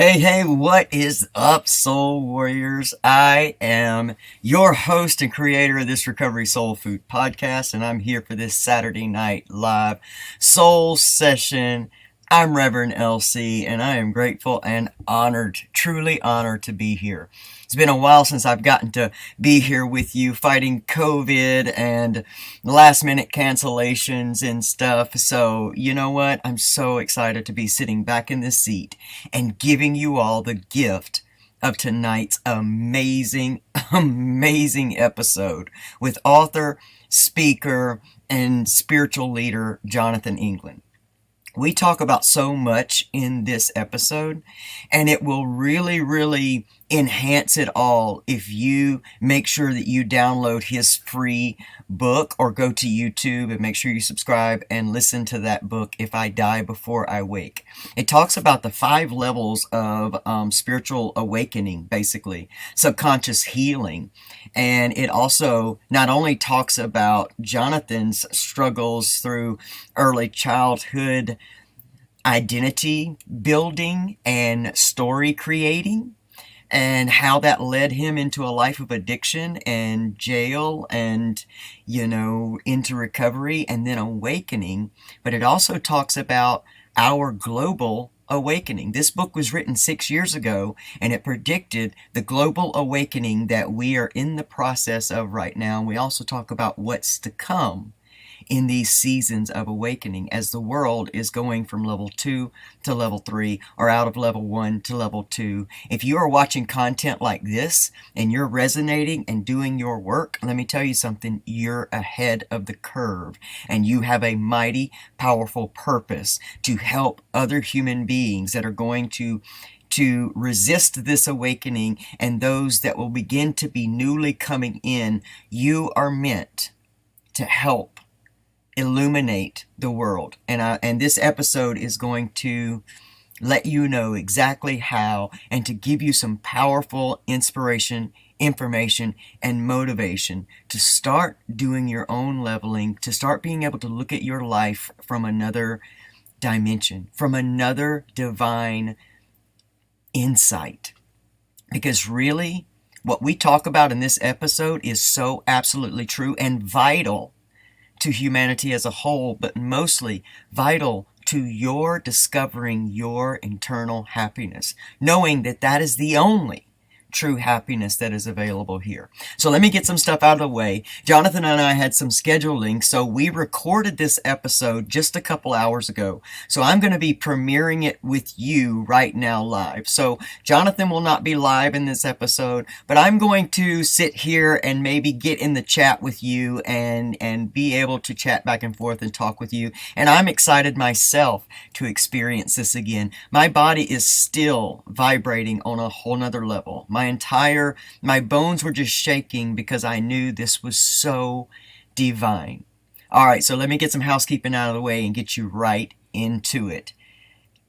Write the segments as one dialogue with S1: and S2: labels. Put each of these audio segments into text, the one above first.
S1: Hey, what is up, Soul Warriors? I am your host and creator of this Recovery Soul Food podcast, and I'm here for this Saturday night live soul session. I'm Reverend LC, and I am grateful and honored, truly honored to be here. It's been a while since I've gotten to be here with you fighting COVID and last minute cancellations and stuff. So, you know what? I'm so excited to be sitting back in this seat and giving you all the gift of tonight's amazing episode with author, speaker, and spiritual leader Jonathan England. We talk about so much in this episode, and it will really enhance it all if you make sure that you download his free book or go to YouTube and make sure you subscribe and listen to that book, If I Die Before I Wake. It talks about the 5 levels of spiritual awakening, basically, subconscious healing. And it also not only talks about Jonathan's struggles through early childhood identity building and story creating, and how that led him into a life of addiction and jail and, into recovery and then awakening. But it also talks about our global awakening. This book was written 6 years ago, and it predicted the global awakening that we are in the process of right now. And we also talk about what's to come in these seasons of awakening as the world is going from level 2 to level 3, or out of level 1 to level 2. If you are watching content like this and you're resonating and doing your work, let me tell you something, you're ahead of the curve, and you have a mighty, powerful purpose to help other human beings that are going to resist this awakening, and those that will begin to be newly coming in. You are meant to help illuminate the world, and this episode is going to let you know exactly how, and to give you some powerful inspiration, information, and motivation to start doing your own leveling, to start being able to look at your life from another dimension, from another divine insight. Because really, what we talk about in this episode is so absolutely true and vital to humanity as a whole, but mostly vital to your discovering your internal happiness, knowing that that is the only true happiness that is available here. So let me get some stuff out of the way. Jonathan and I had some scheduling, so we recorded this episode just a couple hours ago. So I'm going to be premiering it with you right now live. So Jonathan will not be live in this episode, but I'm going to sit here and maybe get in the chat with you and be able to chat back and forth and talk with you. And I'm excited myself to experience this again. My body is still vibrating on a whole nother level. My bones were just shaking because I knew this was so divine. All right, so let me get some housekeeping out of the way and get you right into it.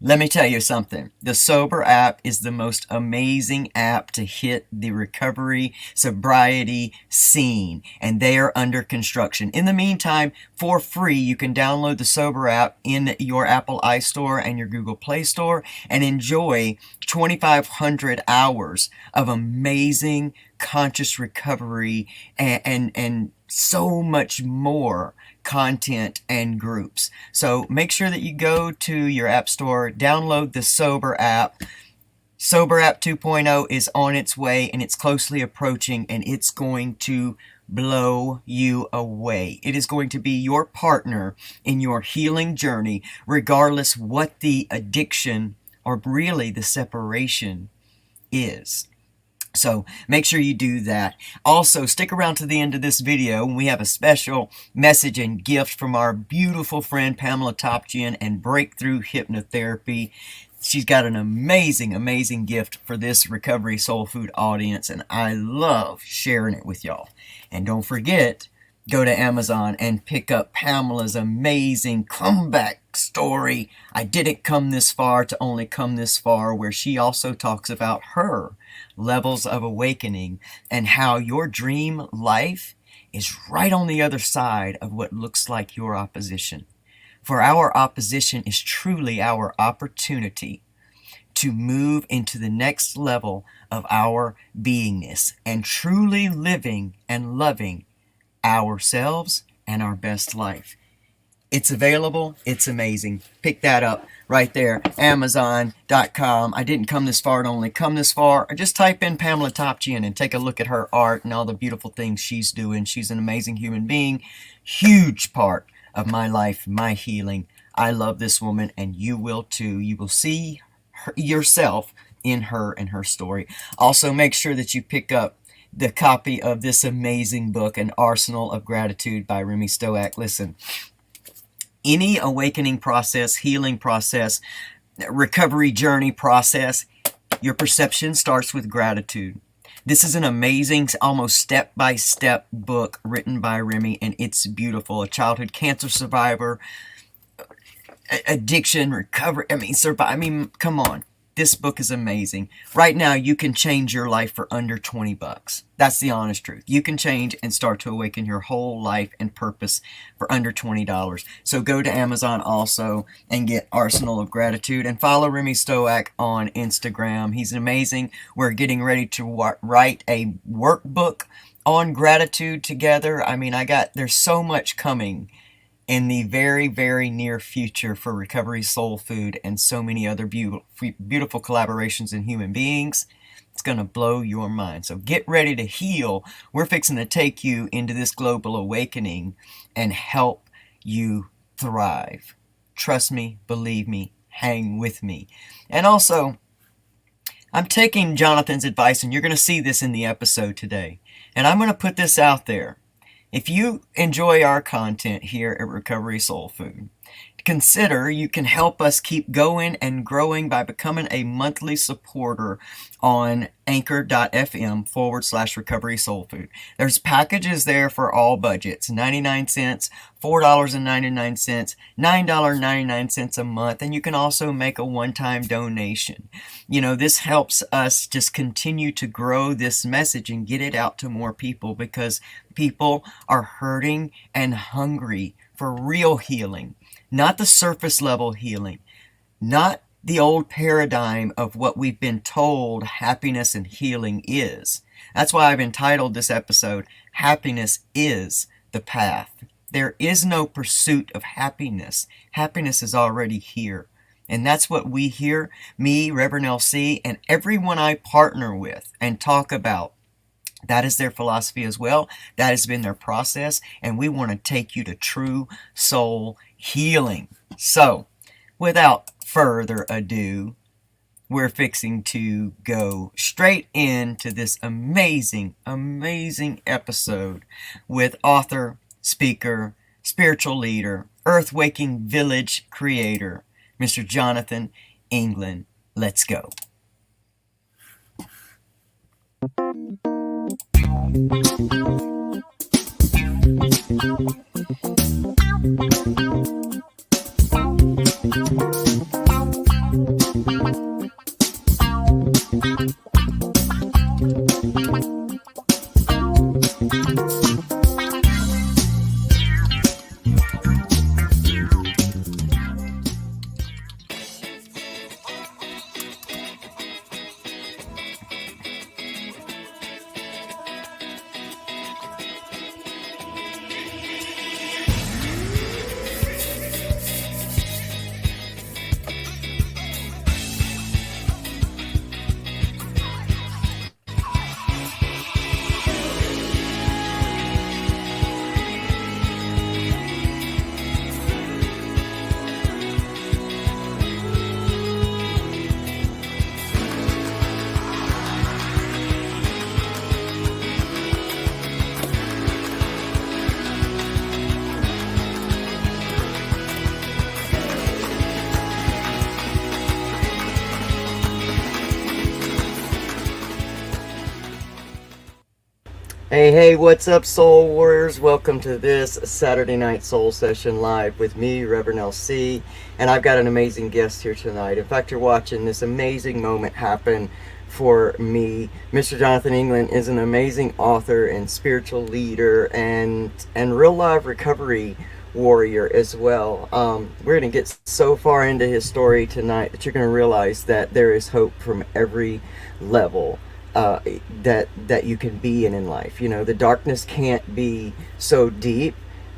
S1: Let me tell you something. The Sober app is the most amazing app to hit the recovery, sobriety scene, and they are under construction. In the meantime, for free, you can download the Sober app in your Apple iStore and your Google Play Store and enjoy 2,500 hours of amazing conscious recovery and so much more content and groups. So make sure that you go to your app store, download the Sober app. Sober app 2.0 is on its way, and it's closely approaching, and it's going to blow you away. It is going to be your partner in your healing journey, regardless what the addiction or really the separation is. So make sure you do that. Also, stick around to the end of this video, and we have a special message and gift from our beautiful friend Pamela Topjian and Breakthrough Hypnotherapy. She's got an amazing gift for this Recovery Soul Food audience, and I love sharing it with y'all. And don't forget, go to Amazon and pick up Pamela's amazing comeback story, I Didn't Come This Far to Only Come This Far, where she also talks about her levels of awakening and how your dream life is right on the other side of what looks like your opposition. For our opposition is truly our opportunity to move into the next level of our beingness and truly living and loving ourselves and our best life. It's available. It's amazing. Pick that up right there. Amazon.com. I didn't come this far to only come this far. Just type in Pamela Topchian and take a look at her art and all the beautiful things she's doing. She's an amazing human being. Huge part of my life, my healing. I love this woman, and you will too. You will see yourself in her and her story. Also, make sure that you pick up the copy of this amazing book, An Arsenal of Gratitude by Remy Stoack. Listen, any awakening process, healing process, recovery journey process, your perception starts with gratitude. This is an amazing, almost step-by-step book written by Remy, and it's beautiful. A childhood cancer survivor, addiction, recovery. Come on. This book is amazing. Right now, you can change your life for under $20. That's the honest truth. You can change and start to awaken your whole life and purpose for under $20. So go to Amazon also and get Arsenal of Gratitude, and follow Remy Stoack on Instagram. He's amazing. We're getting ready to write a workbook on gratitude together. There's so much coming in the very, very near future for Recovery Soul Food and so many other beautiful collaborations in human beings. It's going to blow your mind. So get ready to heal. We're fixing to take you into this global awakening and help you thrive. Trust me, believe me, hang with me. And also, I'm taking Jonathan's advice, and you're going to see this in the episode today. And I'm going to put this out there. If you enjoy our content here at Recovery Soul Food, consider you can help us keep going and growing by becoming a monthly supporter on anchor.fm/Recovery Soul Food. There's packages there for all budgets, 99 cents, $4.99, $9.99 a month, and you can also make a one-time donation. This helps us just continue to grow this message and get it out to more people, because people are hurting and hungry for real healing. Not the surface level healing, not the old paradigm of what we've been told happiness and healing is. That's why I've entitled this episode, Happiness is the Path. There is no pursuit of happiness. Happiness is already here. And that's what we hear, me, Reverend LC, and everyone I partner with and talk about. That is their philosophy as well. That has been their process. And we want to take you to true soul healing. So, without further ado, we're fixing to go straight into this amazing, amazing episode with author, speaker, spiritual leader, Earthwaking Village creator, Mr. Jonathan England. Let's go. Hey, what's up, Soul Warriors? Welcome to this Saturday Night Soul Session live with me, Reverend LC, and I've got an amazing guest here tonight. In fact, you're watching this amazing moment happen for me. Mr. Jonathan England is an amazing author and spiritual leader and real life recovery warrior as well. We're going to get so far into his story tonight that you're going to realize that there is hope from every level that you can be in life. You know, the darkness can't be so deep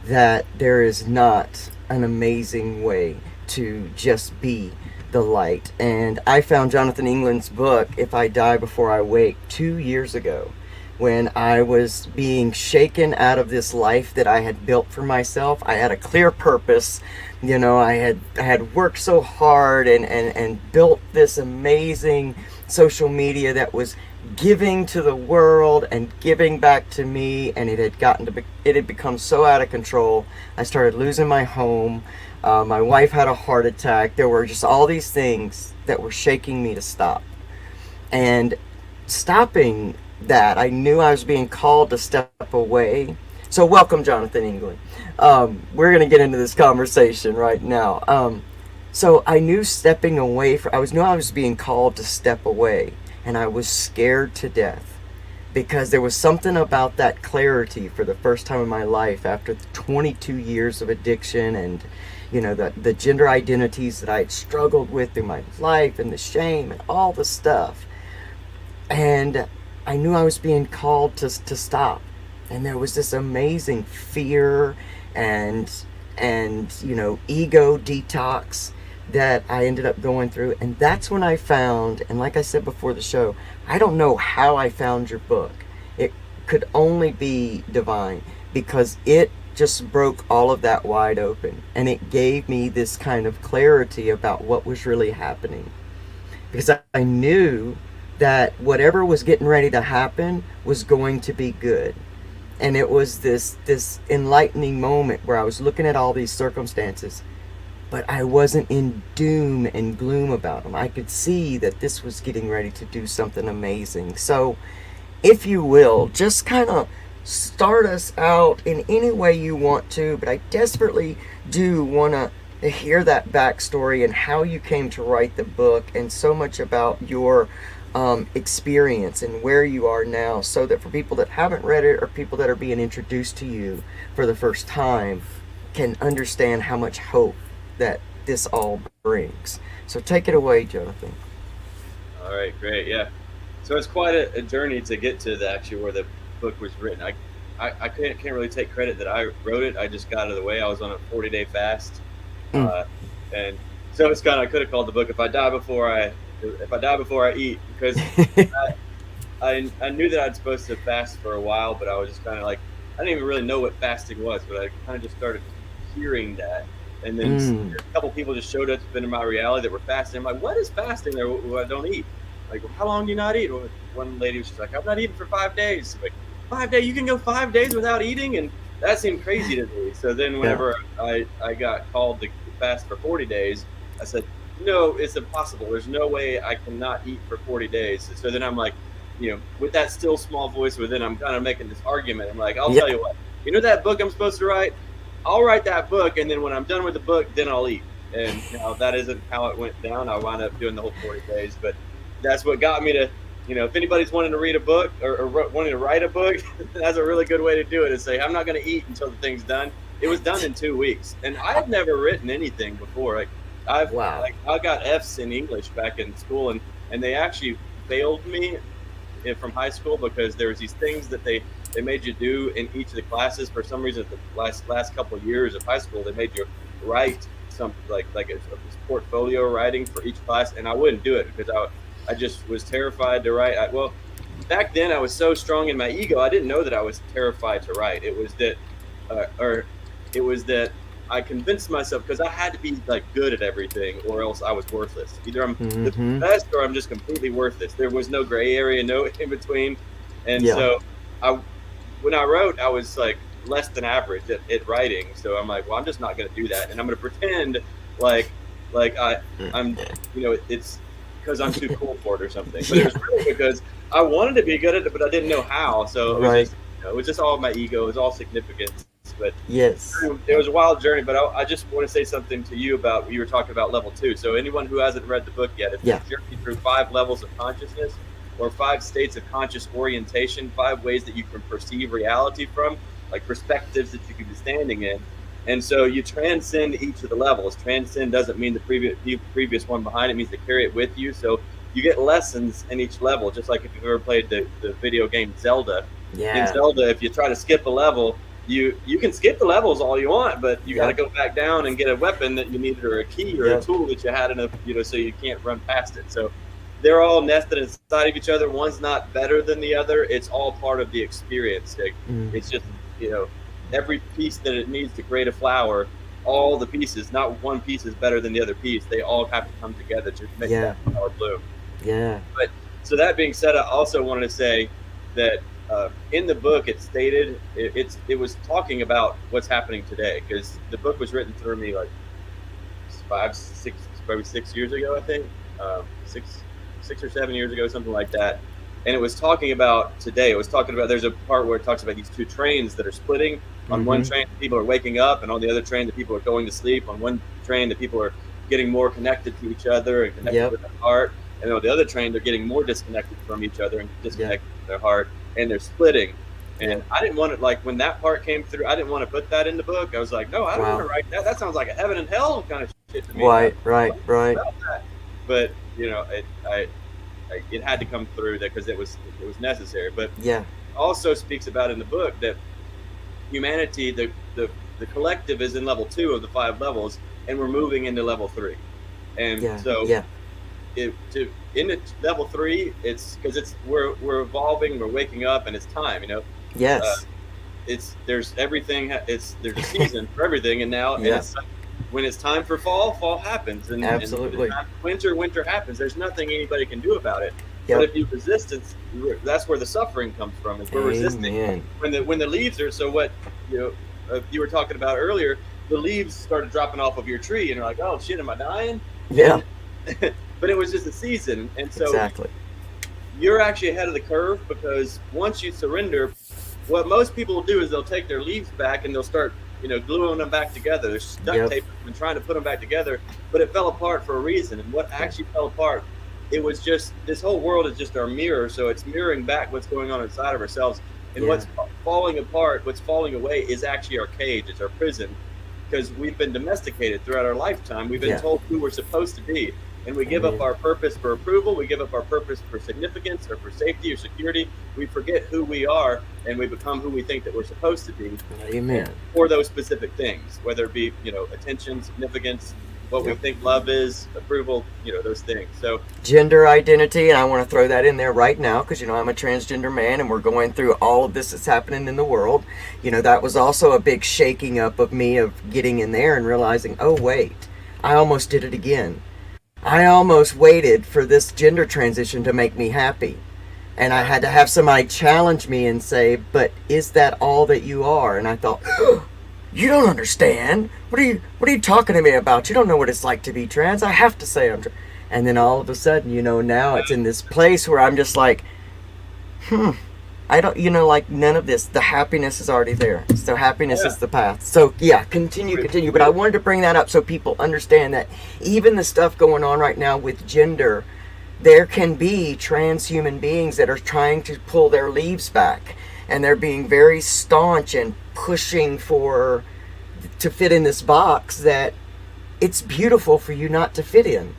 S1: that there is not an amazing way to just be the light. And I found Jonathan England's book, If I Die Before I Wake, 2 years ago, when I was being shaken out of this life that I had built for myself. I had a clear purpose. You know, I had worked so hard and built this amazing social media that was giving to the world and giving back to me, and it had become so out of control. I started losing my home. My wife had a heart attack. There were just all these things that were shaking me to stop. And stopping that, I knew I was being called to step away. So welcome, Jonathan England. We're going to get into this conversation right now. So I knew stepping away, knew I was being called to step away, and I was scared to death because there was something about that clarity for the first time in my life after 22 years of addiction and, you know, the gender identities that I had struggled with through my life and the shame and all the stuff. And I knew I was being called to stop. And there was this amazing fear and you know, ego detox that I ended up going through. And that's when I found, and like I said before the show, I don't know how I found your book. It could only be divine, because it just broke all of that wide open, and it gave me this kind of clarity about what was really happening. Because I knew that whatever was getting ready to happen was going to be good. And it was this enlightening moment where I was looking at all these circumstances, but I wasn't in doom and gloom about them. I could see that this was getting ready to do something amazing. So, if you will, just kind of start us out in any way you want to, but I desperately do want to hear that backstory and how you came to write the book, and so much about your experience and where you are now, so that for people that haven't read it or people that are being introduced to you for the first time can understand how much hope that this all brings. So take it away, Jonathan.
S2: All right, great. Yeah. So it's quite a journey to get to actually where the book was written. I can't really take credit that I wrote it. I just got out of the way. I was on a 40-day fast.
S1: Mm.
S2: And so it's kind of, I could have called the book If I Die Before I Eat, because I knew that I'd supposed to fast for a while, but I was just kind of like, I didn't even really know what fasting was, but I kind of just started hearing that. And then a couple people just showed up into my reality that were fasting. I'm like, what is fasting there? I don't eat. Like, how long do you not eat? One lady was just like, I'm not eating for 5 days. I'm like, 5 days? You can go 5 days without eating? And that seemed crazy to me. So then whenever I got called to fast for 40 days, I said, no, it's impossible. There's no way I cannot eat for 40 days. So then I'm like, you know, with that still small voice within, I'm kind of making this argument. I'm like, I'll tell you what, you know that book I'm supposed to write? I'll write that book, and then when I'm done with the book, then I'll eat. And you know, that isn't how it went down. I wound up doing the whole 40 days. But that's what got me to, you know, if anybody's wanting to read a book or wanting to write a book, that's a really good way to do it, is say, I'm not going to eat until the thing's done. It was done in 2 weeks. And I had never written anything before. Like, I got F's in English back in school, and they actually failed me from high school because there was these things that they made you do in each of the classes. For some reason, the last couple of years of high school, they made you write something like a portfolio writing for each class, and I wouldn't do it because I just was terrified to write. Well, back then I was so strong in my ego, I didn't know that I was terrified to write. It was that I convinced myself, because I had to be like good at everything or else I was worthless. Either I'm the best or I'm just completely worthless. There was no gray area, no in between. And so when I wrote, I was like less than average at writing. So I'm like, well, I'm just not going to do that. And I'm going to pretend like I'm, you know, it's because I'm too cool for it or something. But it was really because I wanted to be good at it, but I didn't know how. So it was just all my ego. It was all significance. But it was a wild journey. But I just want to say something to you about, you were talking about level 2. So anyone who hasn't read the book yet, it's a journey through 5 levels of consciousness, or 5 states of conscious orientation, 5 ways that you can perceive reality from, like perspectives that you could be standing in. And so you transcend each of the levels. Transcend doesn't mean the previous one behind it, means to carry it with you. So you get lessons in each level, just like if you've ever played the video game Zelda. In
S3: Yeah.
S2: Zelda, if you try to skip a level, you can skip the levels all you want, but you got to
S3: Yep.
S2: go back down and get a weapon that you needed, or a key, or a
S3: Yep.
S2: tool that you had in a, so you can't run past it. So they're all nested inside of each other. One's not better than the other. It's all part of the experience. It's just, every piece that it needs to create a flower, all the pieces, not one piece is better than the other piece. They all have to come together to make
S3: Yeah.
S2: that flower bloom.
S3: Yeah.
S2: But so that being said, I also wanted to say that in the book it stated it was talking about what's happening today, because the book was written through me like 6 years ago, I think, 6 or 7 years ago, something like that. And it was talking about today. It was talking about, there's a part where it talks about these two trains that are splitting. On one train, people are waking up, and on the other train, the people are going to sleep. On one train, the people are getting more connected to each other and connected with their heart. And on the other train, they're getting more disconnected from each other and disconnected from their heart, and they're splitting. And I didn't want to, like, when that part came through, I didn't want to put that in the book. I was like, no, I don't want to write that. That sounds like a heaven and hell kind of shit to me.
S3: Right.
S2: But it had to come through that because it was necessary. But also speaks about in the book that humanity, the collective, is in level 2 of the 5 levels, and we're moving into level 3. And in level 3, it's because we're evolving, we're waking up, and it's time.
S3: Yes.
S2: There's everything. There's a season for everything, and now and it's like, when it's time for fall happens, and
S3: absolutely.
S2: And winter happens. There's nothing anybody can do about it. But if you resistance, that's where the suffering comes from. Is we're resisting when the leaves are. So what you were talking about earlier, the leaves started dropping off of your tree, and you're like, oh shit, am I dying?
S3: Yeah.
S2: But it was just a season, and so
S3: exactly.
S2: You're actually ahead of the curve, because once you surrender, what most people will do is they'll take their leaves back and they'll start gluing them back together. They're duct taping them and trying to put them back together, but it fell apart for a reason. And what actually fell apart, it was just, this whole world is just our mirror, so it's mirroring back what's going on inside of ourselves. And what's falling apart, what's falling away, is actually our cage. It's our prison, because we've been domesticated throughout our lifetime. We've been told who we're supposed to be, and we give up our purpose for approval. We give up our purpose for significance, or for safety or security. We forget who we are, and we become who we think that we're supposed to be.
S3: Amen.
S2: For those specific things, whether it be attention, significance, what we think love is, approval, those things. So
S3: gender identity, and I want to throw that in there right now, because I'm a transgender man, and we're going through all of this that's happening in the world. That was also a big shaking up of me, of getting in there and realizing, oh wait, I almost did it again. I almost waited for this gender transition to make me happy. And I had to have somebody challenge me and say, but is that all that you are? And I thought, you don't understand. What are you talking to me about? You don't know what it's like to be trans. I have to say I'm trans. And then all of a sudden, now it's in this place where I'm just like, I don't, like none of this. The happiness is already there. So happiness is the path. So continue. But I wanted to bring that up so people understand that even the stuff going on right now with gender, there can be trans human beings that are trying to pull their leaves back, and they're being very staunch and pushing to fit in this box that it's beautiful for you not to fit in.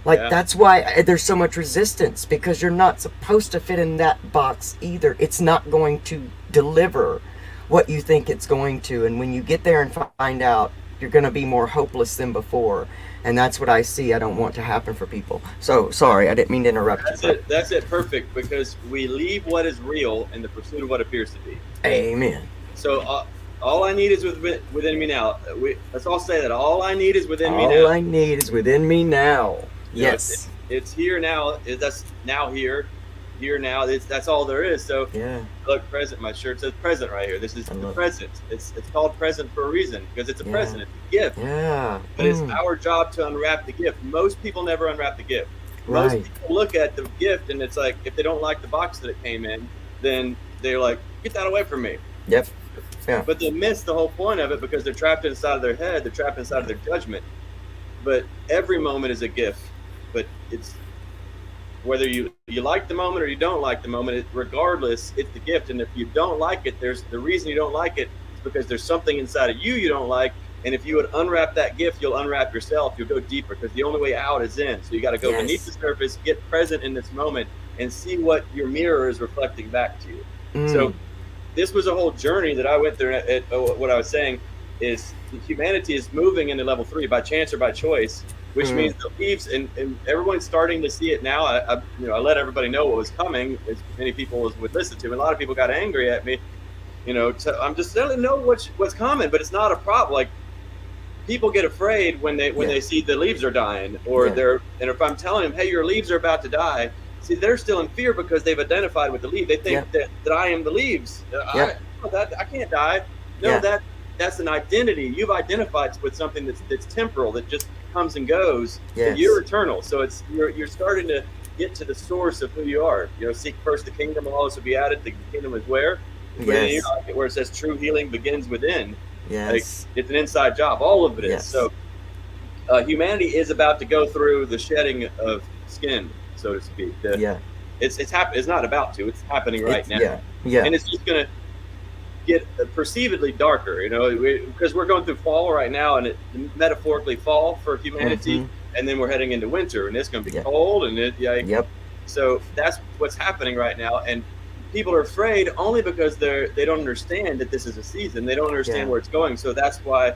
S3: That's why there's so much resistance, because you're not supposed to fit in that box either. It's not going to deliver what you think it's going to. And when you get there and find out, you're going to be more hopeless than before. And that's what I see. I don't want to happen for people. So, sorry, I didn't mean to interrupt you.
S2: That's it. Perfect. Because we leave what is real in the pursuit of what appears to be.
S3: Amen.
S2: So, all I need is within me now. Let's all say that. All I need is within me now.
S3: All I need is within me now. Yes.
S2: It's here now. That's now here. Here now. That's all there is. So look, present. My shirt says present right here. This is the present. It's called present for a reason, because it's a present. It's a gift.
S3: Yeah.
S2: But it's our job to unwrap the gift. Most people never unwrap the gift.
S3: Right.
S2: Most people look at the gift, and it's like, if they don't like the box that it came in, then they're like, get that away from me.
S3: Yep. Yeah.
S2: But they miss the whole point of it, because they're trapped inside of their head. They're trapped inside of their judgment. But every moment is a gift. But it's whether you like the moment or you don't like the moment, regardless, it's the gift. And if you don't like it, there's the reason you don't like it is because there's something inside of you don't like, And if you would unwrap that gift, you'll unwrap yourself. You'll go deeper because the only way out is in. So you got to go beneath the surface, get present in this moment, and see what your mirror is reflecting back to you. So this was a whole journey that I went through. What I was saying is humanity is moving into level 3 by chance or by choice, which means the leaves, and everyone's starting to see it now. I let everybody know what was coming, as many people as would listen to me. A lot of people got angry at me. I'm just letting them know what's coming, but it's not a problem. Like, people get afraid when they see the leaves are dying, or and if I'm telling them, hey, your leaves are about to die, see, they're still in fear because they've identified with the leaf. They think that I am the leaves. I can't die. No, that's an identity. You've identified with something that's temporal, that just comes and goes. And you're eternal. So you're starting to get to the source of who you are. Seek first the kingdom, and all this will be added. The kingdom is where? Where it says true healing begins within. It's an inside job. All of it is. So humanity is about to go through the shedding of skin, so to speak. It's not about to. It's happening right now. And it's just going to get perceivedly darker, because we're going through fall right now, and metaphorically fall for humanity, and then we're heading into winter, and it's going to be cold, and so that's what's happening right now. And people are afraid only because they don't understand that this is a season. They don't understand where it's going. So that's why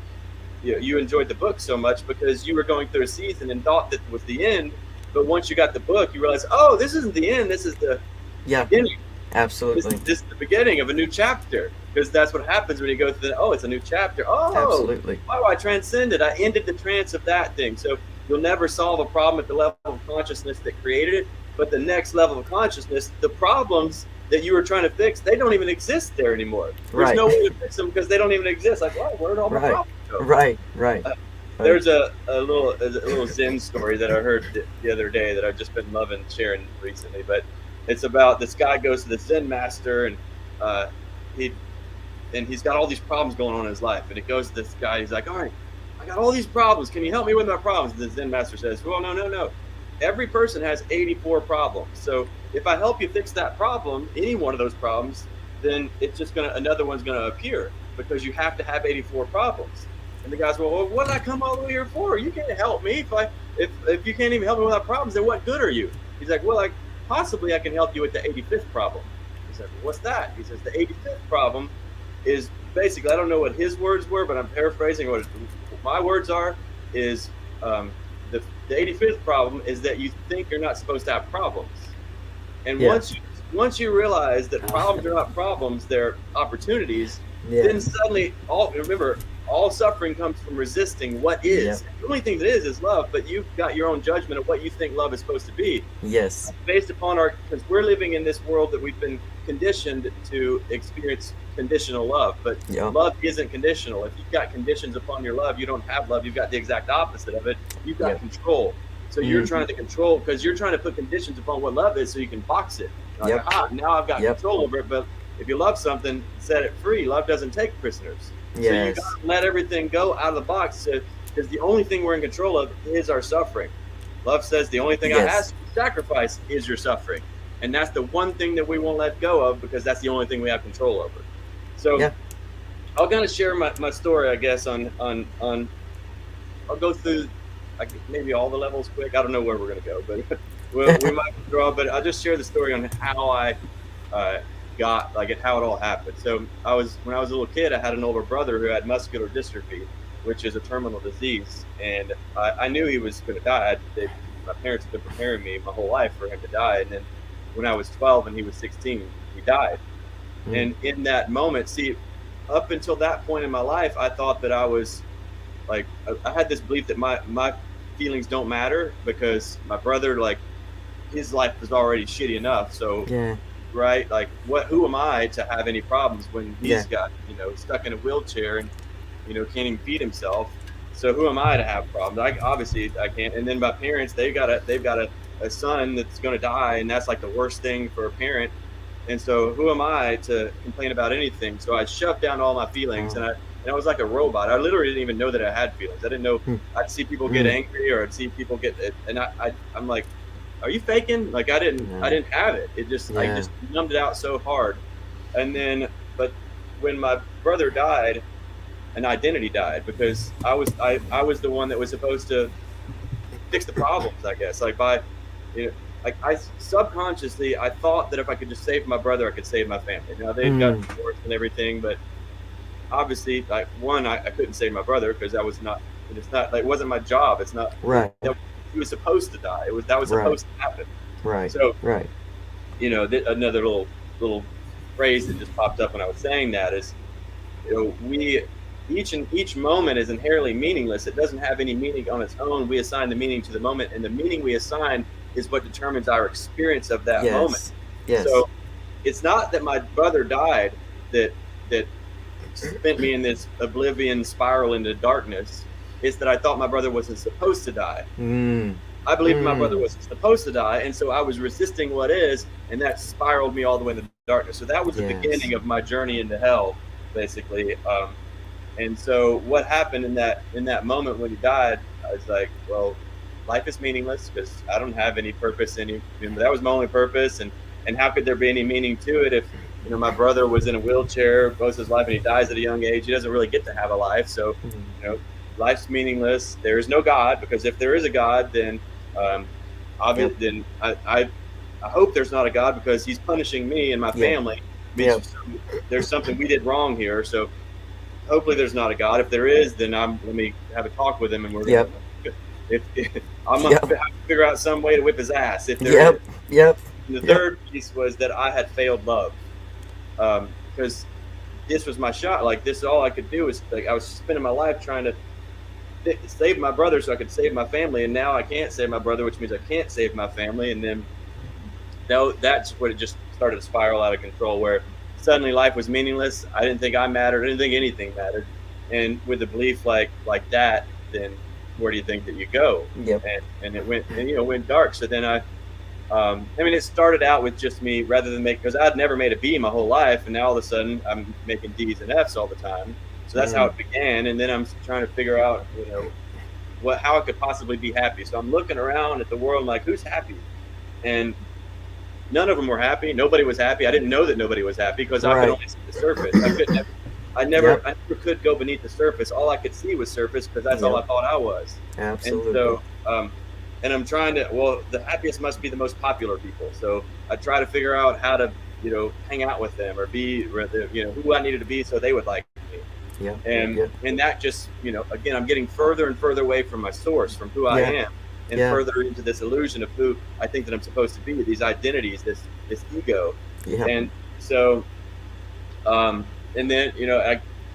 S2: you enjoyed the book so much, because you were going through a season and thought that was the end. But once you got the book, you realize, oh, this isn't the end. This is the beginning.
S3: Absolutely.
S2: This is the beginning of a new chapter, because that's what happens when you go through it's a new chapter. Oh,
S3: absolutely.
S2: Wow, I transcended. I ended the trance of that thing. So you'll never solve a problem at the level of consciousness that created it. But the next level of consciousness, the problems that you were trying to fix, they don't even exist there anymore. There's no way to fix them because they don't even exist. Like, wow, where did all my problems go?
S3: Right.
S2: There's a little Zen story that I heard the other day that I've just been loving sharing recently. But it's about this guy goes to the Zen master, and he's got all these problems going on in his life. And he goes to this guy. He's like, all right, I got all these problems. Can you help me with my problems? And the Zen master says, well, no. Every person has 84 problems. So if I help you fix that problem, any one of those problems, then it's just another one's gonna appear, because you have to have 84 problems. And the guy's, well, what did I come all the way here for? You can't help me. If you can't even help me with my problems, then what good are you? He's like, well, possibly I can help you with the 85th problem. He's like, well, what's that? He says, the 85th problem is basically, I don't know what his words were, but I'm paraphrasing what my words are, is the 85th problem is that you think you're not supposed to have problems. And once you realize that problems are not problems, they're opportunities, then suddenly all suffering comes from resisting what is. The only thing that is love, but you've got your own judgment of what you think love is supposed to be. Based upon because we're living in this world that we've been conditioned to experience conditional love, but love isn't conditional. If you've got conditions upon your love, you don't have love. You've got the exact opposite of it. You've got control. So you're trying to control, because you're trying to put conditions upon what love is so you can box it. Like, now I've got control over it. But if you love something, set it free. Love doesn't take prisoners. So you got to let everything go out of the box, because the only thing we're in control of is our suffering. Love says the only thing I ask you to sacrifice is your suffering. And that's the one thing that we won't let go of, because that's the only thing we have control over. So I'll kind of share my story, I guess, on I'll go through maybe all the levels quick. I don't know where we're going to go, but we might draw. But I'll just share the story on how I got, how it all happened. So when I was a little kid, I had an older brother who had muscular dystrophy, which is a terminal disease. And I knew he was going to die. My parents had been preparing me my whole life for him to die. And then when I was 12 and he was 16, he died. And in that moment, up until that point in my life, I thought that I was I had this belief that my feelings don't matter, because my brother, his life was already shitty enough. So, right? Who am I to have any problems when he's got, stuck in a wheelchair and, can't even feed himself? So who am I to have problems? Obviously I can't. And then my parents, they've got a son that's going to die, and that's the worst thing for a parent. And so who am I to complain about anything? So I shoved down all my feelings, and I was like a robot. I literally didn't even know that I had feelings. I didn't know. I'd see people get angry, or I'd see people get, and I'm like, are you faking? I didn't have it. I just numbed it out so hard. And then, but when my brother died, an identity died, because I was the one that was supposed to fix the problems, I guess. Like by, you know, like I subconsciously I thought that if I could just save my brother, I could save my family. Now they'd got
S3: Mm.
S2: divorced and everything, but obviously, like one, I couldn't save my brother because that was not. It's not like it wasn't my job. It's not.
S3: Right.
S2: He was supposed to die. It was that was
S3: Right.
S2: supposed to happen.
S3: Right.
S2: So
S3: Right.
S2: another little phrase that just popped up when I was saying that is, we each moment is inherently meaningless. It doesn't have any meaning on its own. We assign the meaning to the moment, and the meaning we assign is what determines our experience of that moment.
S3: Yes. Yes.
S2: So it's not that my brother died that that sent me in this oblivion spiral into darkness. It's that I thought my brother wasn't supposed to die.
S3: Mm.
S2: I believed my brother
S3: Mm.
S2: wasn't supposed to die, and so I was resisting what is, and that spiraled me all the way into darkness. So that was the
S3: Yes.
S2: beginning of my journey into hell, basically. And so what happened in that moment when he died, I was like, well, life is meaningless because I don't have any purpose. That was my only purpose, and how could there be any meaning to it if my brother was in a wheelchair most of his life and he dies at a young age? He doesn't really get to have a life, so
S3: Mm.
S2: life's meaningless. There is no God, because if there is a God, then
S3: Yep.
S2: then I hope there's not a God, because he's punishing me and my
S3: Yep.
S2: family. Means there's something we did wrong here. So hopefully there's not a God. If there is, then let me have a talk with him, and we're
S3: Yep.
S2: if I'm gonna
S3: Yep.
S2: have to figure out some way to whip his ass if there
S3: Yep.
S2: is.
S3: Yep.
S2: And the
S3: Yep.
S2: third piece was that I had failed love, because this was my shot. Like, this is all I could do. Is like I was spending my life trying to save my brother so I could save my family, and now I can't save my brother, which means I can't save my family. And then that's what it just started to spiral out of control, where suddenly life was meaningless. I didn't think I mattered. I didn't think anything mattered. And with a belief like that, then where do you think that you go?
S3: Yep.
S2: And it went dark. So then it started out with just me, rather than because I'd never made a B my whole life, and now all of a sudden I'm making D's and F's all the time. So that's how it began. And then I'm trying to figure out, how I could possibly be happy. So I'm looking around at the world, like, who's happy? And none of them were happy. Nobody was happy. I didn't know that nobody was happy because I could only see the surface. I never could go beneath the surface. All I could see was surface, because that's all I thought I was.
S3: Absolutely.
S2: And so, and I'm trying to, the happiest must be the most popular people. So I try to figure out how to, hang out with them, or be, who I needed to be so they would like me.
S3: Yeah.
S2: And that just, again, I'm getting further and further away from my source, from who I am, and further into this illusion of who I think that I'm supposed to be, these identities, this ego.
S3: Yeah.
S2: And so, and then,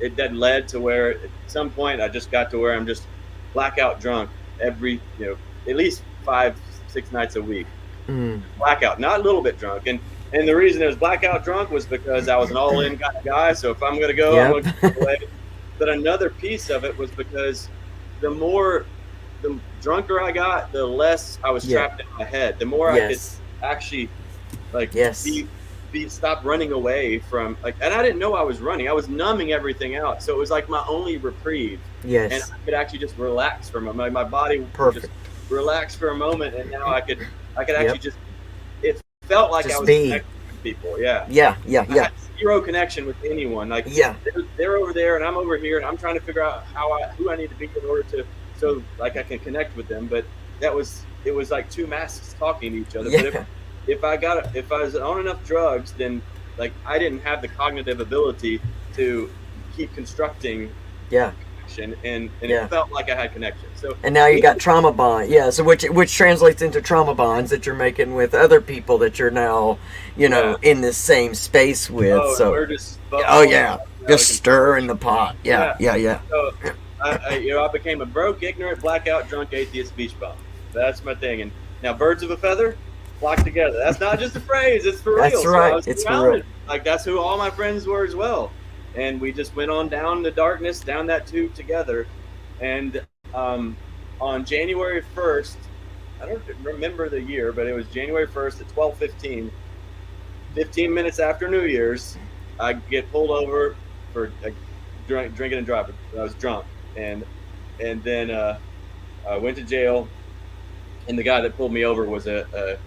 S2: it then led to where at some point I just got to where I'm just blackout drunk every, at least 5-6 nights a week.
S3: Mm.
S2: Blackout, not a little bit drunk. And the reason it was blackout drunk was because I was an all-in kind of guy. So if I'm going to go, I'm going to go away. But another piece of it was because the drunker I got, the less I was trapped in my head. The more I could actually stop running away from, and I didn't know I was running. I was numbing everything out. So it was like my only reprieve.
S3: Yes.
S2: And I could actually just relax for a moment. My body would just relax for a moment, and now I could actually just, it felt like
S3: just
S2: I was
S3: be.
S2: connected with people. Yeah.
S3: Yeah.
S2: I had zero connection with anyone. Like, they're over there and I'm over here, and I'm trying to figure out who I need to be in order to, so like I can connect with them. But it was like two masks talking to each other.
S3: Yeah.
S2: But if I was on enough drugs, then like I didn't have the cognitive ability to keep constructing connection, and it felt like I had connection. So,
S3: and now you got trauma bond, so which translates into trauma bonds that you're making with other people that you're now, in this same space with. So
S2: we're just
S3: just stirring the pot. Yeah.
S2: So I became a broke, ignorant, blackout, drunk, atheist beach bum. That's my thing. And now birds of a feather flock together. That's not just a phrase; it's for real.
S3: That's right.
S2: So
S3: it's for real.
S2: Like, that's who all my friends were as well. And we just went on down the darkness, down that tube together. And on January 1st, I don't remember the year, but it was January 1st at 12:15, 15 minutes after New Year's, I get pulled over for drinking and driving. I was drunk, and then I went to jail. And the guy that pulled me over was a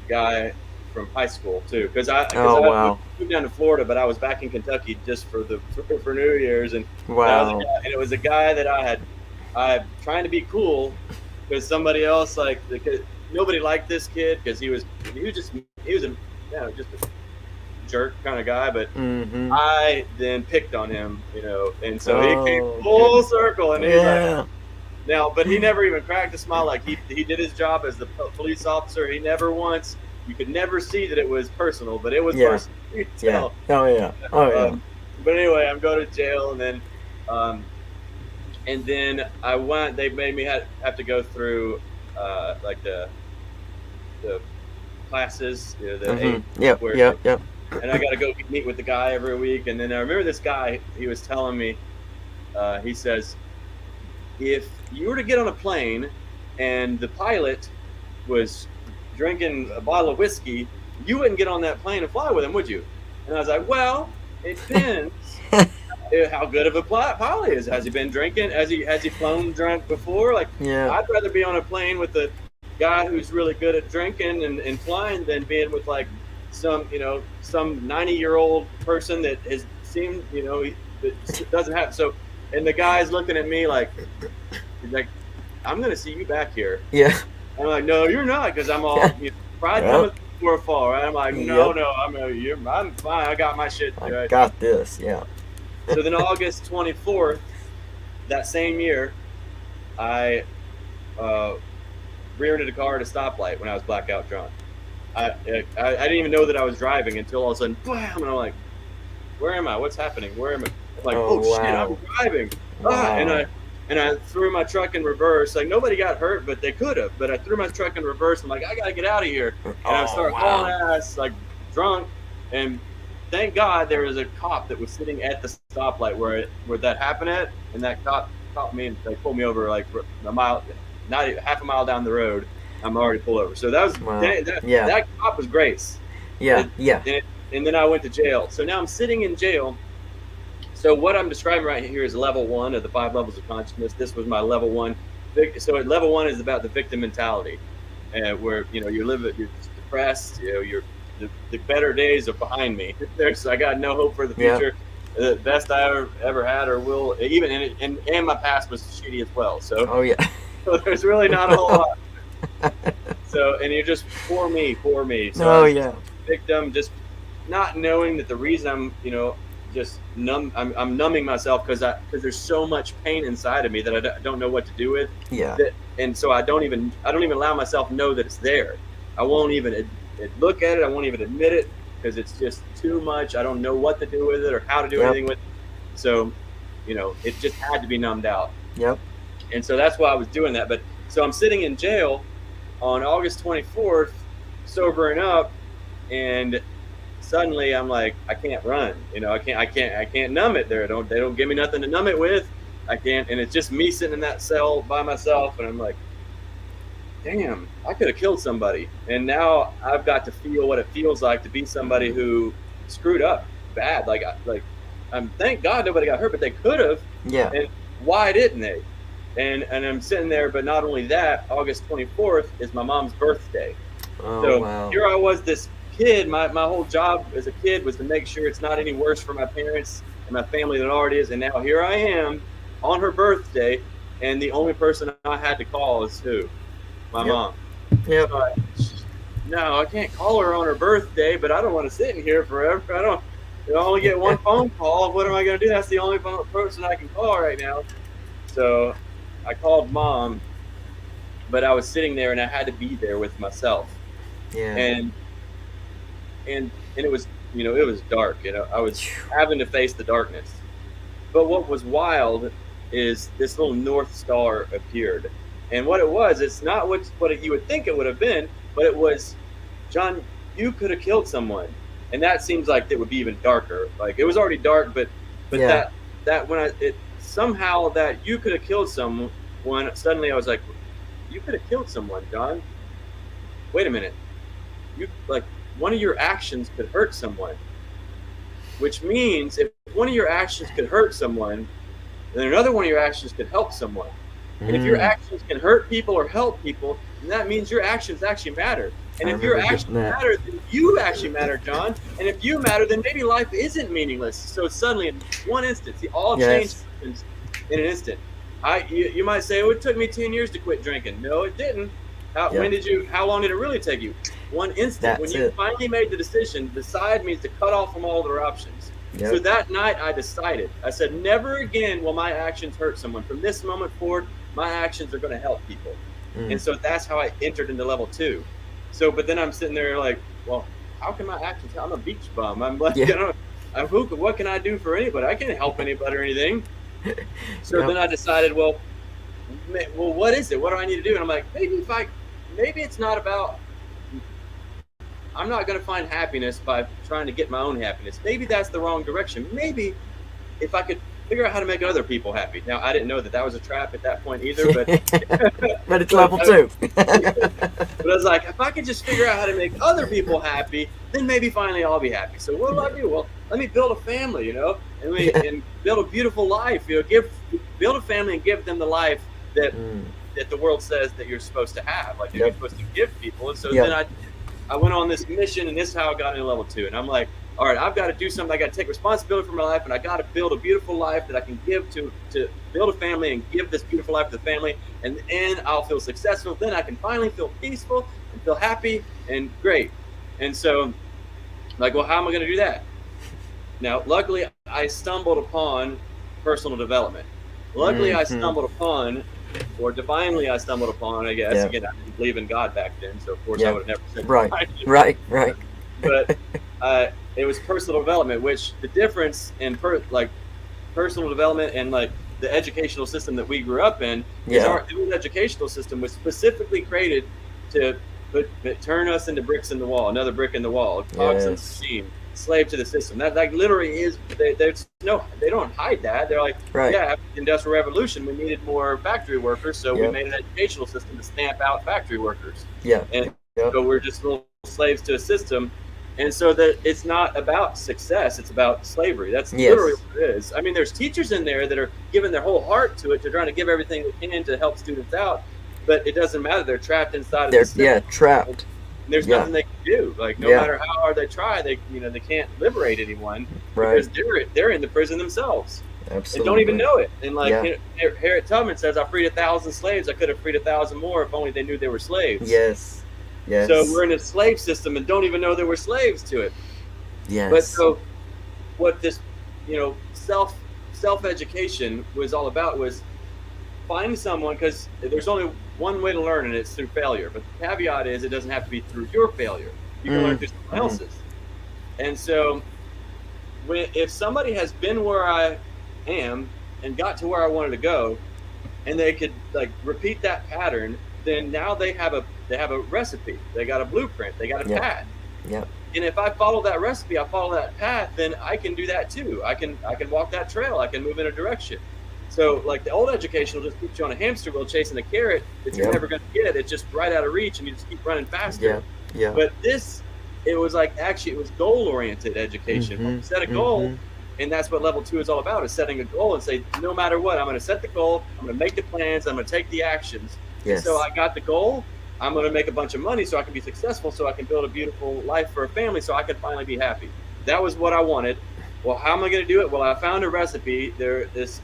S2: guy from high school too, because
S3: Oh, wow.
S2: moved down to Florida, but I was back in Kentucky just for New Year's, and
S3: Wow.
S2: it was a guy that I trying to be cool because somebody else because nobody liked this kid because he was just a jerk kind of guy, but
S3: Mm-hmm.
S2: I then picked on him, and so he came
S3: Oh,
S2: full
S3: good.
S2: circle, and he's like,
S3: Yeah.
S2: now, but he never even cracked a smile. Like he did his job as the police officer. He never once. You could never see that it was personal, but it was
S3: Yeah.
S2: personal. You could
S3: Yeah.
S2: tell.
S3: Oh, yeah. Oh, yeah.
S2: But anyway, I'm going to jail, um, and then I went. They made me have to go through like the classes, the
S3: Mm-hmm. Yep.
S2: where,
S3: Yep. Yep.
S2: and I got to go meet with the guy every week. And then I remember this guy. He was telling me. He says, if you were to get on a plane and the pilot was drinking a bottle of whiskey, you wouldn't get on that plane and fly with him, would you? And I was like, well, it depends how good of a pilot is. Has he been drinking? Has he flown drunk before? Like,
S3: Yeah.
S2: I'd rather be on a plane with a guy who's really good at drinking and flying than being with like some 90-year-old person that has seemed that doesn't have so. And the guy's looking at me like, he's like, I'm gonna see you back here.
S3: Yeah.
S2: I'm like, no, you're not, because I'm all pride cometh before a fall. Right? I'm like, no, I'm fine. I got my shit.
S3: I
S2: Right?
S3: got this. Yeah.
S2: So then August 24th, that same year, I rear-ended a car at a stoplight when I was blackout drunk. I didn't even know that I was driving until all of a sudden, bam, and I'm like, where am I? What's happening? Where am I? I'm like, oh shit, I'm driving.
S3: Wow.
S2: And I threw my truck in reverse. Like, nobody got hurt, but they could have. But I threw my truck in reverse. I'm like, I gotta get out of here. And I started hauling ass, like drunk. And thank God there was a cop that was sitting at the stoplight where that happened at. And that cop caught me and they pulled me over like a mile, not even half a mile down the road. I'm already pulled over. So that was that cop was grace.
S3: Yeah. Yeah.
S2: And then I went to jail. So now I'm sitting in jail. So what I'm describing right here is level 1 of the 5 levels of consciousness. This was my level 1. So level 1 is about the victim mentality, where you're depressed. The better days are behind me. I got no hope for the future. Yeah. The best I ever had or will, even and my past was shitty as well. So so there's really not a whole lot. So and you're just poor me. So victim, just not knowing that the reason I'm just numb. I'm numbing myself because there's so much pain inside of me that I don't know what to do with.
S3: Yeah.
S2: And so I don't even allow myself to know that it's there. I won't even look at it. I won't even admit it because it's just too much. I don't know what to do with it or how to do anything with it. So, it just had to be numbed out.
S3: Yep.
S2: And so that's why I was doing that. But so I'm sitting in jail on August 24th, sobering up, and suddenly I'm like, I can't run. I can't numb it. They don't give me nothing to numb it with. I can't, and it's just me sitting in that cell by myself, and I'm like, damn, I could have killed somebody. And now I've got to feel what it feels like to be somebody who screwed up bad. Thank God nobody got hurt, but they could have.
S3: Yeah.
S2: And why didn't they? And I'm sitting there, but not only that, August 24th is my mom's birthday. Here I was, this kid, my whole job as a kid was to make sure it's not any worse for my parents and my family than it already is. And now here I am on her birthday, and the only person I had to call is who? My mom.
S3: Yep.
S2: No, I can't call her on her birthday, but I don't want to sit in here forever. I only get one phone call. What am I going to do? That's the only person I can call right now. So I called Mom, but I was sitting there and I had to be there with myself.
S3: Yeah.
S2: And it was, it was dark. I was having to face the darkness. But what was wild is this little North Star appeared. And what it was, it's not what you would think it would have been, but it was, John, you could have killed someone. And that seems like it would be even darker. Like, it was already dark, but that when somehow that you could have killed someone, suddenly I was like, you could have killed someone, John. Wait a minute. One of your actions could hurt someone. Which means if one of your actions could hurt someone, then another one of your actions could help someone. And if your actions can hurt people or help people, then that means your actions actually matter. And if your actions matter, then you actually matter, John. And if you matter, then maybe life isn't meaningless. So suddenly, in one instant, see, all change happens in an instant. You might say, "Oh, it took me 10 years to quit drinking." No, it didn't. How long did it really take you? One instant. When you finally made the decision, decide means to cut off from all other options. Yep. So that night I decided, I said, never again will my actions hurt someone. From this moment forward, my actions are going to help people. And so that's how I entered into level 2. So, but then I'm sitting there like, well, how can my actions help? I'm a beach bum. I'm like, what can I do for anybody? I can't help anybody or anything. So then I decided, well, what is it? What do I need to do? And I'm like, maybe it's not about, I'm not going to find happiness by trying to get my own happiness. Maybe that's the wrong direction. Maybe if I could figure out how to make other people happy. Now, I didn't know that was a trap at that point either, but
S3: but it's level 2.
S2: But I was like, if I could just figure out how to make other people happy, then maybe finally I'll be happy. So what do I do? Well, let me build a family, and build a beautiful life. Build a family and give them the life that the world says that you're supposed to have, like you're supposed to give people. And so then I went on this mission, and this is how I got into level 2. And I'm like, all right, I've got to do something. I got to take responsibility for my life, and I got to build a beautiful life that I can give to build a family and give this beautiful life to the family. And then I'll feel successful. Then I can finally feel peaceful and feel happy and great. And so, like, well, how am I going to do that? Now, luckily, I stumbled upon personal development. Luckily, I stumbled upon, or divinely I stumbled upon, I guess. Again, I didn't believe in God back then, so of course I would have never said
S3: Right.
S2: But it was personal development, which the difference in personal development and like the educational system that we grew up in is our educational system was specifically created to turn us into bricks in the wall, another brick in the wall, cogs in the machine, slave to the system. That like literally is, they don't hide that. They're like, after the Industrial Revolution, we needed more factory workers, so we made an educational system to stamp out factory workers. So we're just little slaves to a system. And so that it's not about success, it's about slavery. That's literally what it is. I mean, there's teachers in there that are giving their whole heart to it. They're trying to give everything they can to help students out, but it doesn't matter. They're trapped inside of the system.
S3: Trapped.
S2: And there's nothing they can do. Like, no matter how hard they try, they can't liberate anyone because they're in the prison themselves.
S3: Absolutely.
S2: And don't even know it. And like Harriet Tubman says, I freed 1,000 slaves. I could have freed 1,000 more if only they knew they were slaves.
S3: Yes.
S2: So we're in a slave system and don't even know that we're slaves to it. But so what this, self-education was all about was finding someone, because there's only one way to learn, and it's through failure. But the caveat is it doesn't have to be through your failure. You can learn through someone else's. And so if somebody has been where I am and got to where I wanted to go, and they could like repeat that pattern, then now they have a recipe. They got a blueprint. They got a path. And if I follow that recipe, I follow that path, then I can do that too. I can walk that trail. I can move in a direction. So like the old education will just keep you on a hamster wheel chasing a carrot that you're never going to get. It's just right out of reach, and you just keep running faster. But it was like, actually, it was goal-oriented education. Set a goal, and that's what level 2 is all about, is setting a goal and say, no matter what, I'm going to set the goal, I'm going to make the plans, I'm going to take the actions. So I got the goal, I'm going to make a bunch of money so I can be successful, so I can build a beautiful life for a family, so I can finally be happy. That was what I wanted. Well, how am I going to do it? Well, I found a recipe. His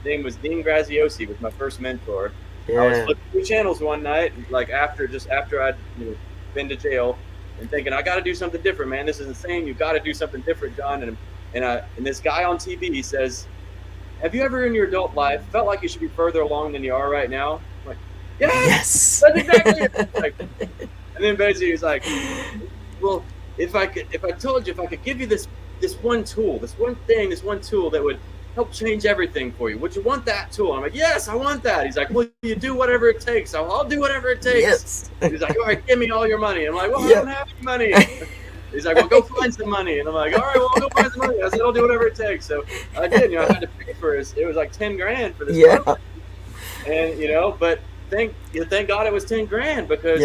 S2: name was Dean Graziosi, was my first mentor. I was flipping through channels one night, like after I'd been to jail, and thinking, I got to do something different, man. This is insane. You got to do something different, John. And this guy on TV, he says, have you ever in your adult life felt like you should be further along than you are right now? I'm like, yes, that's exactly it. And then basically he's like, well, if I could give you this one tool, this one tool that would help change everything for you, would you want that tool? I'm like, yes, I want that. He's like, well, you do whatever it takes. I'll do whatever it takes. He's like, all right, give me all your money. I'm like, well, I don't have any money. He's like, well, go find some money. And I'm like, all right, well, I'll go find some money. I said, I'll do whatever it takes. So I did. I had to pay for it. It was like $10,000 for this program. And but thank God it was $10,000, because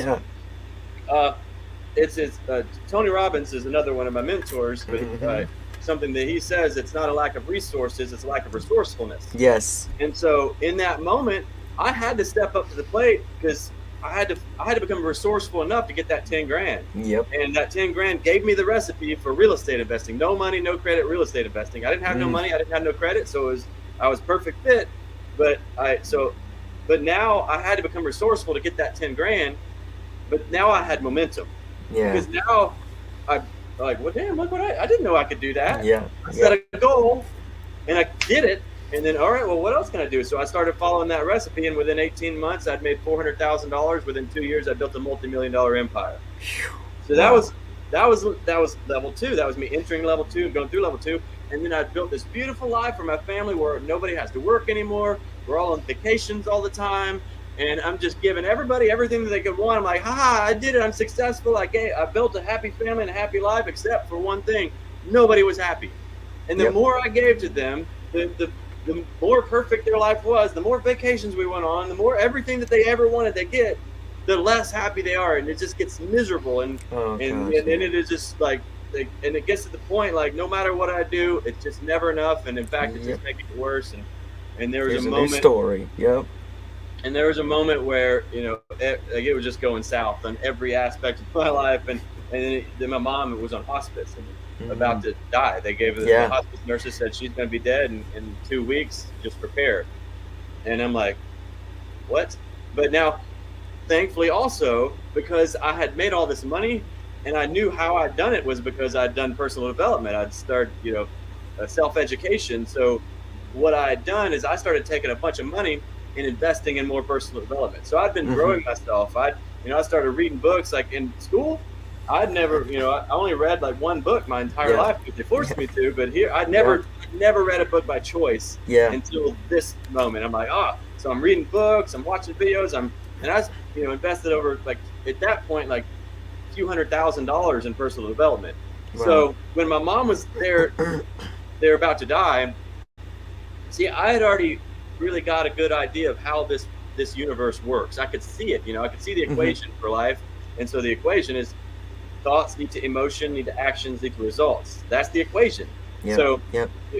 S2: it's Tony Robbins is another one of my mentors, but something that he says, it's not a lack of resources, it's a lack of resourcefulness. And so in that moment, I had to step up to the plate because I had to become resourceful enough to get that 10 grand.
S3: Yep.
S2: And that 10 grand gave me the recipe for real estate investing. No money, no credit, real estate investing. I didn't have no money, I didn't have no credit, so I was perfect fit. But now I had to become resourceful to get that 10 grand. But now I had momentum.
S3: Yeah.
S2: Because now I'm like, well, damn, look what I didn't know I could do that.
S3: Yeah.
S2: I set a goal and I did it. And then, all right, well, what else can I do? So I started following that recipe, and within 18 months, I'd made $400,000. Within 2 years, I built a multi-million-dollar empire. So that was level 2. That was me entering level 2 and going through level 2. And then I built this beautiful life for my family where nobody has to work anymore. We're all on vacations all the time. And I'm just giving everybody everything that they could want. I'm like, haha, I did it. I'm successful. I built a happy family and a happy life, except for one thing. Nobody was happy. And the more I gave to them, the more perfect their life was, the more vacations we went on, the more everything that they ever wanted they get, the less happy they are. And it just gets miserable. And it is just like, and it gets to the point, like, no matter what I do, it's just never enough. And in fact, it's just making it worse. And there was a moment.
S3: New story. Yep.
S2: And there was a moment where, it was just going south on every aspect of my life. And then my mom was on hospice and about to die. They gave the hospice nurses said she's going to be dead in 2 weeks. Just prepare. And I'm like, what? But now, thankfully, also because I had made all this money, and I knew how I'd done it was because I'd done personal development. I'd started, self-education. So what I had done is I started taking a bunch of money and investing in more personal development. So I'd been growing myself. I started reading books. Like in school, I'd never, I only read like one book my entire life because they forced me to. But here, I never read a book by choice until this moment. I'm like, so I'm reading books, I'm watching videos, and I, invested over, like, at that point, like a few $100,000 in personal development. Wow. So when my mom was there, they're about to die. See, I had already really got a good idea of how this universe works. I could see it, I could see the equation for life. And so the equation is thoughts lead to emotion, lead to actions, lead to results. That's the equation. So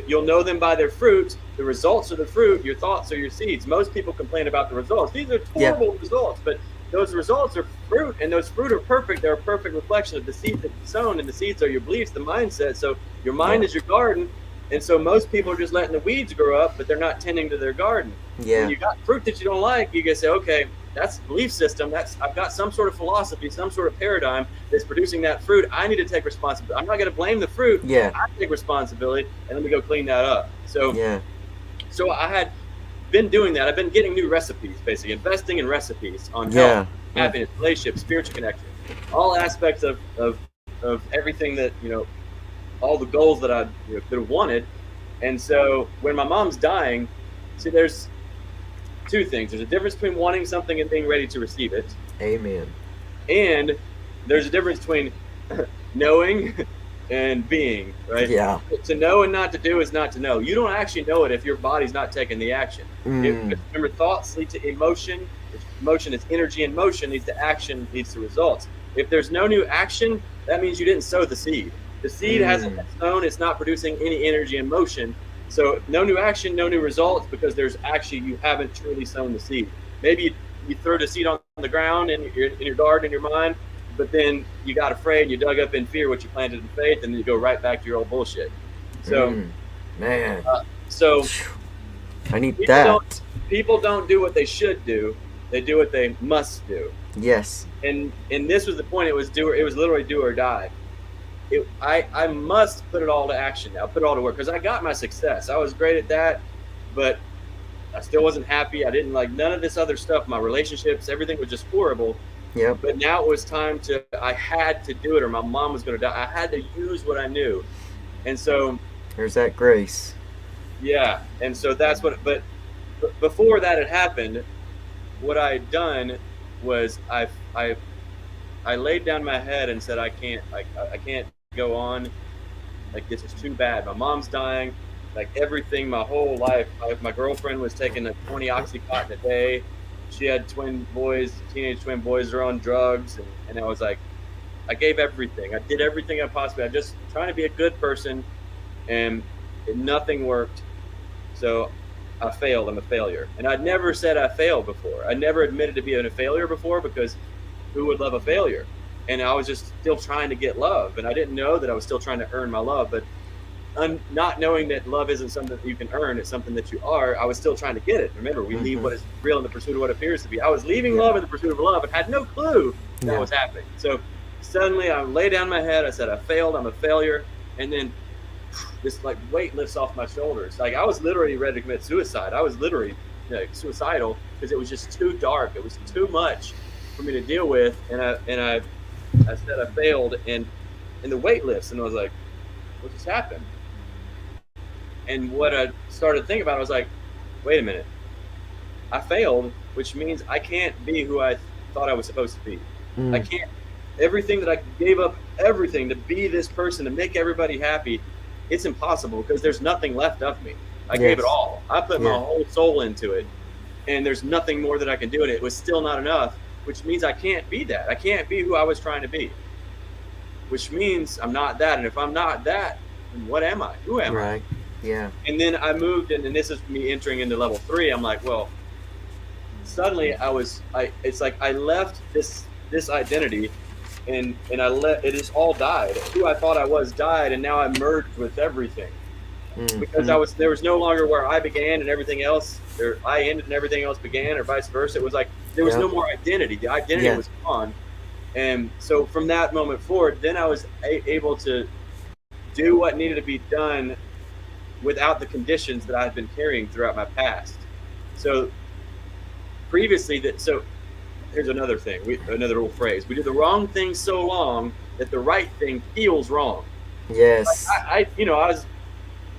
S2: you'll know them by their fruit. The results are the fruit. Your thoughts are your seeds. Most people complain about the results. These are horrible results, but those results are fruit, and those fruit are perfect. They're a perfect reflection of the seeds that you sown, and the seeds are your beliefs, the mindset. So your mind is your garden. And so most people are just letting the weeds grow up, but they're not tending to their garden. When you got fruit that you don't like, you can say, okay, that's the belief system. I've got some sort of philosophy, some sort of paradigm that's producing that fruit. I need to take responsibility. I'm not going to blame the fruit. I take responsibility, and let me go clean that up. So I had been doing that. I've been getting new recipes, basically investing in recipes on health, happiness, relationships, spiritual connection, all aspects of everything that, all the goals that I could have wanted. And so when my mom's dying, see, there's two things. There's a difference between wanting something and being ready to receive it.
S3: Amen.
S2: And there's a difference between knowing and being, right?
S3: Yeah.
S2: To know and not to do is not to know. You don't actually know it if your body's not taking the action. Remember, thoughts lead to emotion. Emotion is energy, and motion leads to action, leads to results. If there's no new action, that means you didn't sow the seed. The seed hasn't been sown. It's not producing any energy and motion. So no new action, no new results, because you haven't truly sown the seed. Maybe you threw the seed on the ground in your garden, in your mind, but then you got afraid and you dug up in fear what you planted in faith, and then you go right back to your old bullshit. So, so
S3: I need that.
S2: People don't do what they should do. They do what they must do.
S3: Yes.
S2: And this was the point. It was literally do or die. I must put it all to action now, put it all to work, because I got my success. I was great at that, but I still wasn't happy. I didn't like none of this other stuff. My relationships, everything was just horrible.
S3: Yep.
S2: But now it was time I had to do it, or my mom was going to die. I had to use what I knew. And so
S3: there's that grace.
S2: Yeah. And so that's but before that had happened, what I had done was I laid down my head and said, I can't go on. Like, this is too bad. My mom's dying. Like, everything, my whole life. My girlfriend was taking 20 Oxycontin a day. She had twin boys, teenage twin boys, that are on drugs. And I was like, I gave everything. I did everything I possibly. I just trying to be a good person, and nothing worked. So I failed, I'm a failure. And I'd never said I failed before. I never admitted to being a failure before, because who would love a failure? And I was just still trying to get love. And I didn't know that I was still trying to earn my love. But not knowing that love isn't something that you can earn, it's something that you are, I was still trying to get it. Remember, we leave what is real in the pursuit of what appears to be. I was leaving love in the pursuit of love and had no clue that was happening. So suddenly I lay down my head, I said, I failed, I'm a failure. And then this like weight lifts off my shoulders. Like I was literally ready to commit suicide. I was literally suicidal, because it was just too dark. It was too much for me to deal with. And I said I failed, and the weight lifts, and I was like, what just happened? And what I started thinking about, I was like, wait a minute, I failed, which means I can't be who I thought I was supposed to be. I can't. Everything that I gave up, everything to be this person, to make everybody happy, it's impossible, because there's nothing left of me. I gave it all. I put my whole soul into it, and there's nothing more that I can do, and it was still not enough, which means I can't be that. I can't be who I was trying to be, which means I'm not that. And if I'm not that, then what am I? Who am I?
S3: Yeah.
S2: And then I moved in, and this is me entering into level 3. I'm like, well, suddenly it's like I left this identity, and it just all died. Who I thought I was died, and now I merged with everything. Because there was no longer where I began and everything else, or I ended and everything else began, or vice versa. It was like there was no more identity. The identity was gone. And so from that moment forward, then I was able to do what needed to be done without the conditions that I had been carrying throughout my past. So previously, here's another thing, another old phrase: we do the wrong thing so long that the right thing feels wrong.
S3: Yes.
S2: Like I was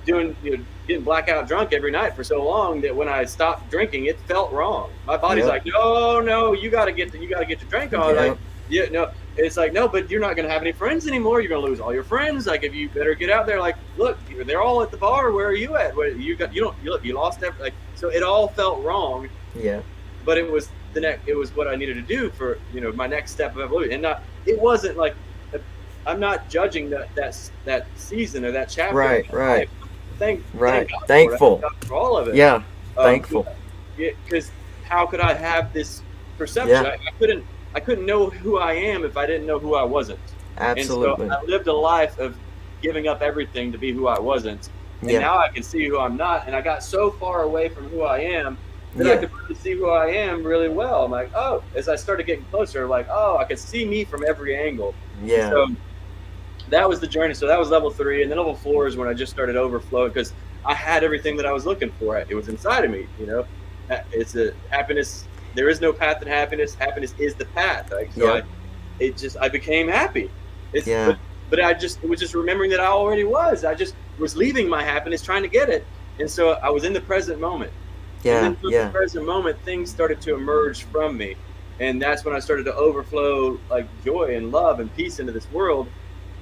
S2: doing, getting blackout drunk every night for so long that when I stopped drinking, it felt wrong. My body's like, no, you got to get your drink on. Like, no, it's like, no, but you're not going to have any friends anymore. You're going to lose all your friends. Like, if you better get out there, like, look, they're all at the bar. Where are you at? You lost everything. Like, so it all felt wrong.
S3: Yeah.
S2: But it was what I needed to do for, my next step of evolution. And it wasn't like, I'm not judging that season or that chapter.
S3: Right.
S2: Thankful for all of it.
S3: Yeah. Thankful.
S2: Because how could I have this perception? I couldn't know who I am if I didn't know who I wasn't.
S3: Absolutely.
S2: And so I lived a life of giving up everything to be who I wasn't. And now I can see who I'm not. And I got so far away from who I am that I could really see who I am really well. I'm like, oh, as I started getting closer, like, oh, I could see me from every angle.
S3: Yeah.
S2: So that was the journey. So that was level 3. And then level 4 is when I just started overflowing, because I had everything that I was looking for. It was inside of me, It's a happiness. There is no path to happiness. Happiness is the path. Like, so I became happy. But it was just remembering that I already was. I just was leaving my happiness, trying to get it. And so I was in the present moment. And then from the present moment, things started to emerge from me. And that's when I started to overflow like joy and love and peace into this world.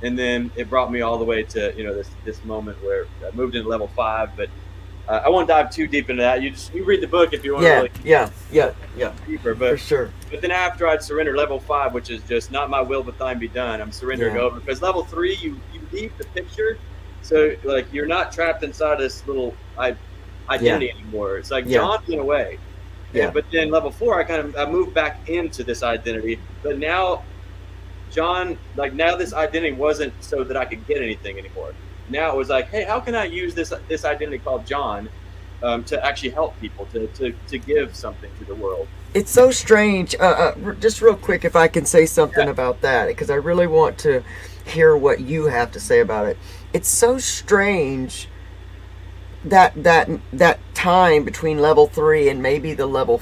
S2: And then it brought me all the way to, this moment where I moved into level 5, but I won't dive too deep into that. You read the book if you want to really deeper. But,
S3: for sure.
S2: But then after I'd surrendered level 5, which is just not my will but thine be done, I'm surrendering over. Because level 3, you leave the picture. So like you're not trapped inside this little identity anymore. It's like John went away. Yeah. But then level 4, I moved back into this identity. But now now this identity wasn't so that I could get anything anymore. Now it was like, hey, how can I use this identity called John to actually help people, to give something to the world?
S3: It's so strange. Just real quick, if I can say something about that, because I really want to hear what you have to say about it. It's so strange that time between level 3 and maybe the level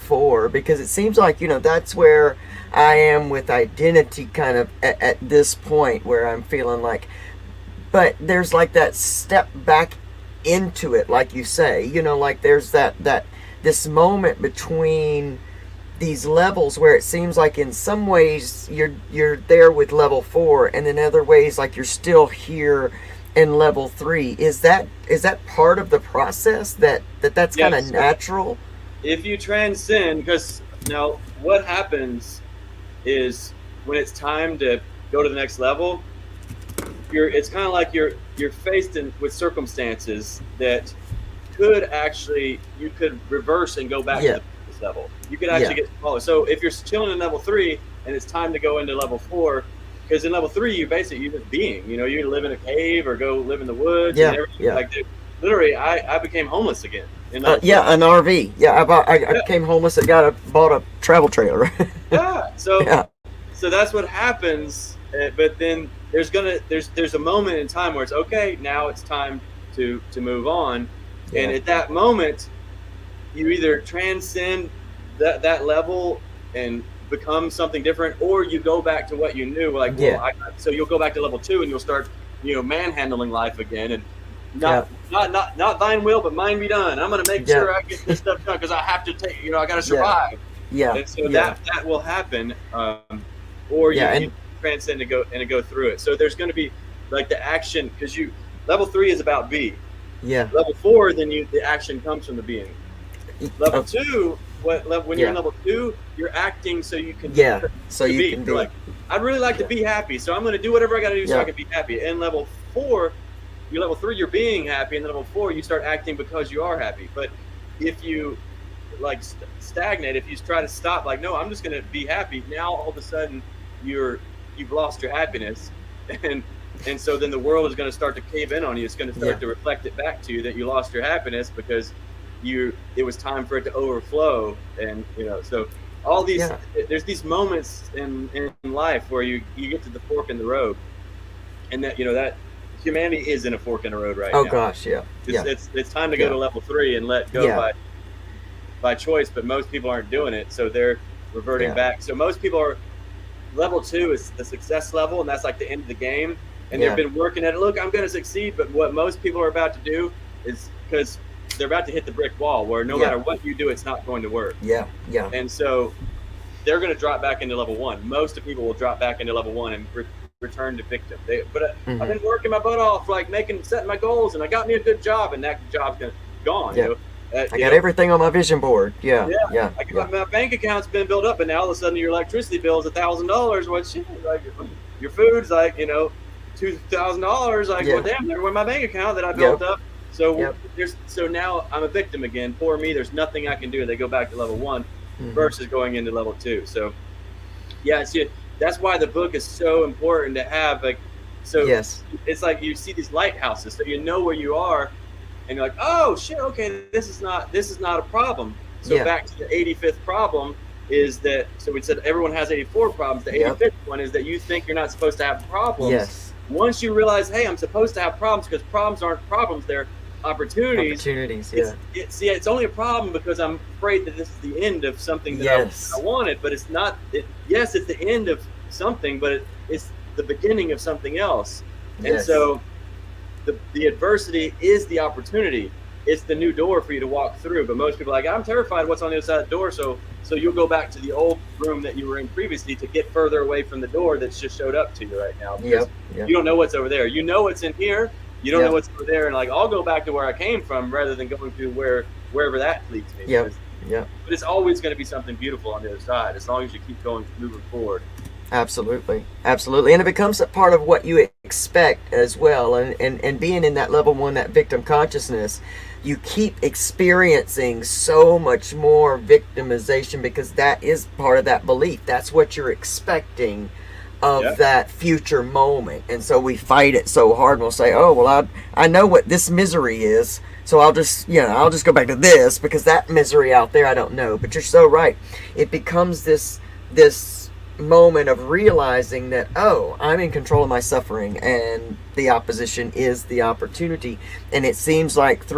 S3: 4, because it seems like that's where I am with identity kind of at this point, where I'm feeling like, but there's like that step back into it, like you say, like there's this moment between these levels where it seems like in some ways you're there with level 4, and in other ways like you're still here in level 3. Is that part of the process that's kind of natural?
S2: If you transcend, because now what happens is when it's time to go to the next level, it's kind of like you're faced with circumstances that you could reverse and go back to
S3: Yeah.
S2: the previous level. You could actually
S3: Yeah.
S2: get smaller. So if you're chilling in level 3 and it's time to go into level 4, because in level 3 you're just being. You live in a cave or go live in the woods and
S3: Yeah.
S2: everything.
S3: Yeah.
S2: Like, literally, I became homeless again in level 3.
S3: Yeah, an RV. Yeah, I
S2: Yeah.
S3: came homeless and bought a travel trailer.
S2: Yeah. So
S3: Yeah.
S2: so that's what happens. But then there's a moment in time where it's okay. Now it's time to move on, and
S3: Yeah.
S2: at that moment, you either transcend that level and become something different, or you go back to what you knew. Like,
S3: Yeah.
S2: so you'll go back to level 2 and you'll start, manhandling life again, and
S3: Yeah.
S2: not thine will, but mine be done. I'm gonna make
S3: Yeah.
S2: sure I get this stuff done because I have to take. I got to survive.
S3: Yeah.
S2: And so
S3: Yeah.
S2: that will happen, or
S3: Yeah,
S2: you transcend and go through it. So there's going to be like the action, because level 3 is about be.
S3: Yeah.
S2: Level 4, then the action comes from the being. Level
S3: Okay.
S2: 2, when you're in level 2, you're acting so you can.
S3: Yeah. So you
S2: be.
S3: can be.
S2: You're like, I'd really like to be happy, so I'm going to do whatever I got to do so I can be happy. In level 4, level 3, you're being happy, and then level 4, you start acting because you are happy. But if you like stagnate, if you try to stop, like, no, I'm just going to be happy, now all of a sudden you've lost your happiness, and so then the world is going to start to cave in on you. It's going to start to reflect it back to you that you lost your happiness because it was time for it to overflow. And so all these there's these moments in life where you get to the fork in the road, and that humanity is in a fork in the road right now.
S3: Oh gosh, yeah.
S2: It's time to go to level 3 and let go by choice, but most people aren't doing it, so they're reverting back. So most people are level 2 is the success level, and that's like the end of the game, and they've been working at it. Look, I'm going to succeed. But what most people are about to do is, because they're about to hit the brick wall where no matter what you do, it's not going to work.
S3: Yeah.
S2: And so they're going to drop back into level 1. Most of people will drop back into level 1 and return to victim. I've been working my butt off, like setting my goals, and I got me a good job, and that job's gone.
S3: I got everything on my vision board. Yeah.
S2: My bank account's been built up, and now all of a sudden your electricity bill is $1,000. What shit? Like, your food's like $2,000. Like, well, damn, there went my bank account that I built up. So so now I'm a victim again. Poor me. There's nothing I can do. They go back to level 1 versus going into level 2. So that's why the book is so important to have. Like, so it's like you see these lighthouses, so you know where you are. And you're like, oh shit, okay, this is not a problem. So back to the 85th problem is that, so we said everyone has 84 problems. The 85th one is that you think you're not supposed to have problems.
S3: Yes.
S2: Once you realize, hey, I'm supposed to have problems, because problems aren't problems, they're opportunities. It's only a problem because I'm afraid that this is the end of something that I wanted, but it's not. It's the end of something, but it's the beginning of something else. And so the adversity is the opportunity. It's the new door for you to walk through. But most people are like, I'm terrified of what's on the other side of the door. So you'll go back to the old room that you were in previously to get further away from the door that's just showed up to you right now. Because you don't know what's over there. You know what's in here. You don't know what's over there. And like, I'll go back to where I came from rather than going to wherever that leads me. But it's always going to be something beautiful on the other side, as long as you keep moving forward.
S3: Absolutely. And it becomes a part of what you expect as well. And being in that level 1, that victim consciousness, you keep experiencing so much more victimization, because that is part of that belief. That's what you're expecting of that future moment. And so we fight it so hard, and we'll say, oh, well, I know what this misery is, so I'll just go back to this, because that misery out there I don't know. But you're so right. It becomes this moment of realizing that, oh, I'm in control of my suffering, and the opposition is the opportunity. And it seems like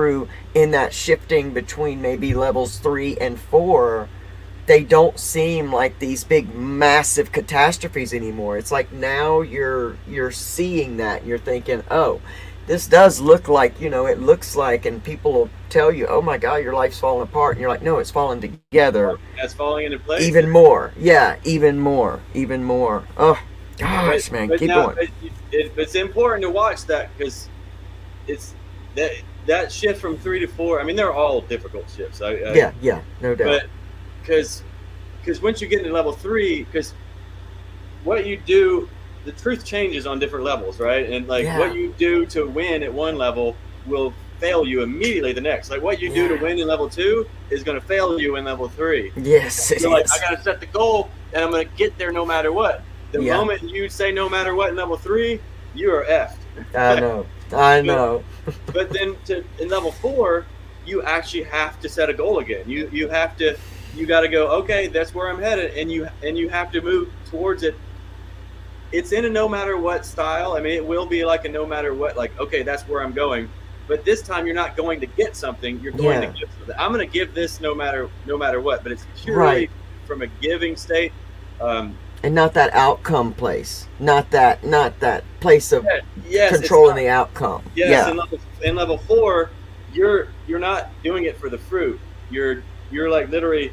S3: in that shifting between maybe levels 3 and 4, they don't seem like these big massive catastrophes anymore. It's like now you're seeing that, and you're thinking, oh, this does look like, it looks like, and people will tell you, oh my God, your life's falling apart. And you're like, no, it's falling together.
S2: It's falling into place.
S3: Even more. Yeah, even more. Oh, gosh, man, keep going.
S2: It's important to watch that, because it's that shift from 3 to 4. I mean, they're all difficult shifts. No doubt. But because once you get into level 3, because what you do, the truth changes on different levels, right? And what you do to win at one level will fail you immediately the next. Like what you do to win in level 2 is going to fail you in level 3.
S3: Yes, it
S2: You're like,
S3: is.
S2: I got to set the goal and I'm going to get there no matter what. The moment you say no matter what in level 3, you are effed.
S3: I know.
S2: But then in level 4, you actually have to set a goal again. You got to go, okay, that's where I'm headed, and you have to move towards it. It's in a no matter what style. I mean, it will be like a no matter what, like, okay, that's where I'm going. But this time you're not going to get something, you're going to give something. I'm going to give this no matter what, but it's purely from a giving state.
S3: And not that outcome place, not that place of controlling the outcome.
S2: Yes, in level 4, you're not doing it for the fruit. You're like literally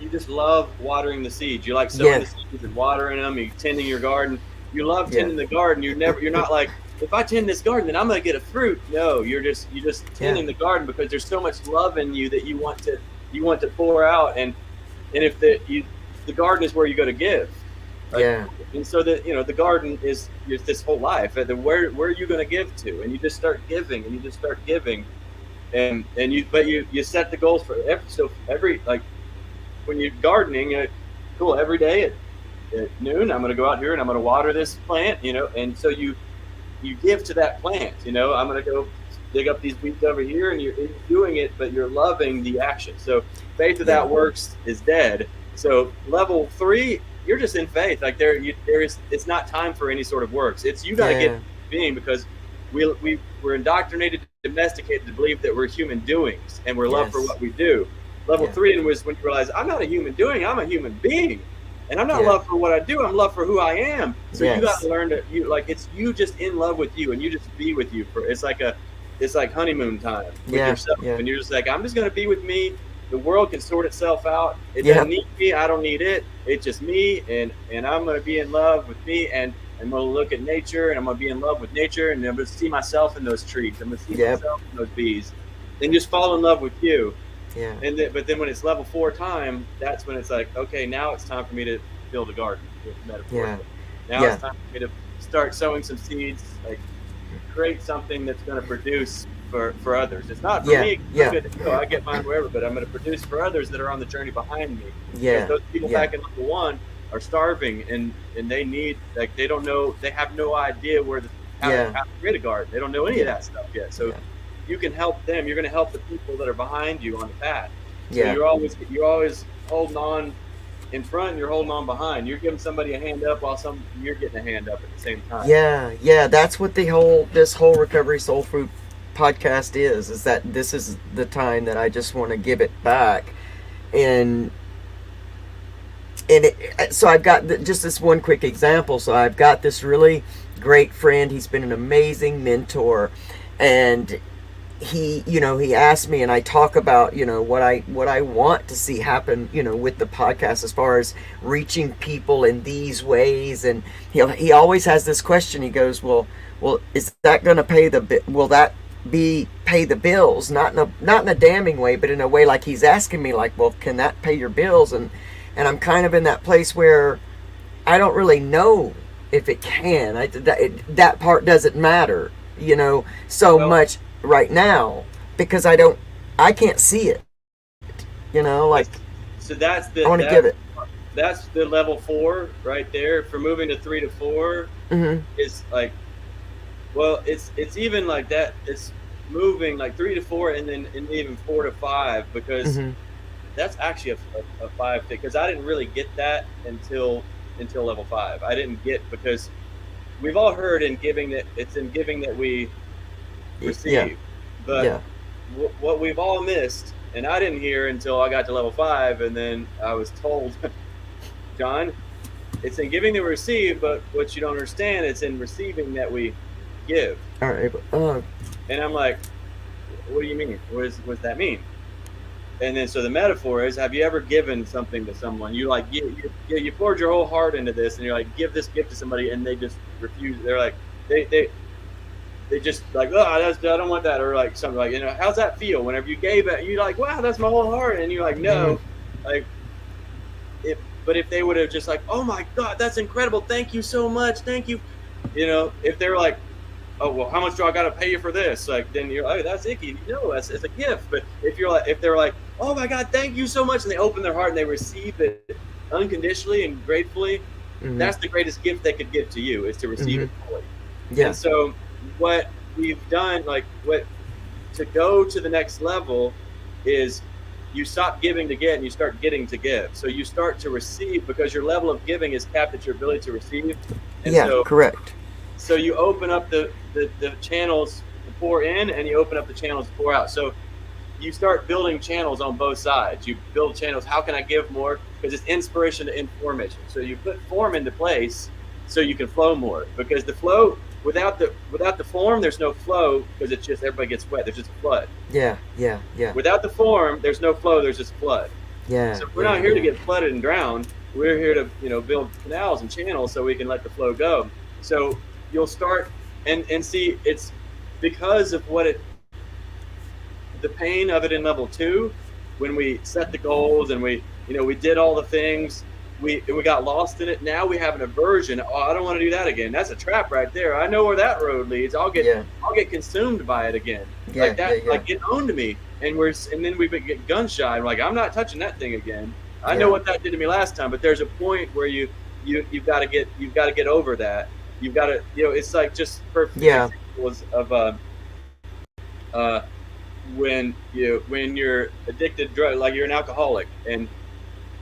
S2: you just love watering the seeds. You like sowing the seeds and watering them. You tending your garden. You love tending the garden. You're not like, if I tend this garden, then I'm gonna get a fruit. No, you're just tending the garden because there's so much love in you that you want to pour out. And if the garden is where you go to give. And so that the garden is this whole life. Where are you going to give to? And you just start giving, and you set the goals for every like when you're gardening, cool. Every day at noon, I'm going to go out here and I'm going to water this plant, and so you give to that plant. I'm going to go dig up these weeds over here, and you're doing it, but you're loving the action. So faith without works is dead. So level 3, you're just in faith. Like it's not time for any sort of works. It's you got to get being, because we're indoctrinated, domesticated to believe that we're human doings and we're loved for what we do. Level 3 was when you realize I'm not a human doing, I'm a human being, and I'm not loved for what I do. I'm loved for who I am. So you got to learn to it's you just in love with you, and you just be with you it's like honeymoon time with yourself, and you're just like, I'm just going to be with me. The world can sort itself out. It doesn't need me. I don't need it. It's just me, and I'm going to be in love with me, and I'm going to look at nature, and I'm going to be in love with nature, and I'm going to see myself in those trees. I'm going to see myself in those bees, and just fall in love with you. Yeah. But then when it's level 4 time, that's when it's like, okay, now it's time for me to build a garden, metaphorically. Now it's time for me to start sowing some seeds, like create something that's going to produce for others. It's not for me. Good to go. I get mine wherever, but I'm going to produce for others that are on the journey behind me. Because those people back in level 1 are starving, and they need, like, they don't know, they have no idea how to create a garden. They don't know any of that stuff yet. So you can help them. You're going to help the people that are behind you on the path. So you're always holding on in front, and you're holding on behind. You're giving somebody a hand up while you're getting a hand up at the same time.
S3: Yeah. That's what this whole Recovery Soul Food podcast is that this is the time that I just want to give it back. So I've got just this one quick example. So I've got this really great friend. He's been an amazing mentor, and he asked me, and I talk about what I want to see happen with the podcast as far as reaching people in these ways. And he always has this question. He goes, well, is that going to pay will that pay the bills? Not in a damning way, but in a way like he's asking me, like, well, can that pay your bills? And I'm kind of in that place where I don't really know if it can. That part doesn't matter, much right now, because I can't see it,
S2: so that's
S3: I want to give it.
S2: That's the level 4 right there. For moving to 3 to 4 is like, well, it's even like that. It's moving like 3 to 4, and even 4 to 5, because that's actually a 5 thing. Because I didn't really get that until level 5. I didn't get, because we've all heard in giving that it's in giving that we receive, but what we've all missed, and I didn't hear until I got to level 5, and then I was told, John, it's in giving that we receive, but what you don't understand, it's in receiving that we give.
S3: All right.
S2: And I'm like, what do you mean? What does that mean? And then so the metaphor is, have you ever given something to someone? You like you poured your whole heart into this, and you're like, give this gift to somebody, and they just refuse. They're like, they just like, oh, I don't want that, or like something like, how's that feel? Whenever you gave it, you're like, wow, that's my whole heart, and you're like, no, like, but if they would have just like, oh my God, that's incredible, thank you so much, thank you, if they were like, oh, well, how much do I got to pay you for this? Like, then you're like, oh, that's icky. No, it's a gift. But if they're like, oh my God, thank you so much, and they open their heart and they receive it unconditionally and gratefully, that's the greatest gift they could give to you, is to receive it fully.
S3: Yeah.
S2: And so what we've done, to go to the next level, is you stop giving to get and you start getting to give. So you start to receive, because your level of giving is capped at your ability to receive. And
S3: correct.
S2: So you open up the channels to pour in, and you open up the channels to pour out. So you start building channels on both sides. You build channels. How can I give more? Because it's inspiration to information. So you put form into place so you can flow more. Because the flow, without the form, there's no flow, because it's just everybody gets wet. There's just a flood.
S3: Yeah.
S2: Without the form, there's no flow. There's just flood.
S3: Yeah.
S2: So we're not here to get flooded and drowned. We're here to build canals and channels so we can let the flow go. So you'll start and see, it's because of the pain of it in level 2, when we set the goals and we did all the things, we got lost in it. Now we have an aversion. Oh, I don't want to do that again. That's a trap right there. I know where that road leads. I'll get consumed by it again. Like it owned me. And then we get gun shy. I'm like, I'm not touching that thing again. I know what that did to me last time, but there's a point where you've got to get over that. You've got to, it's like just perfect examples of when you're addicted to drugs, like you're an alcoholic, and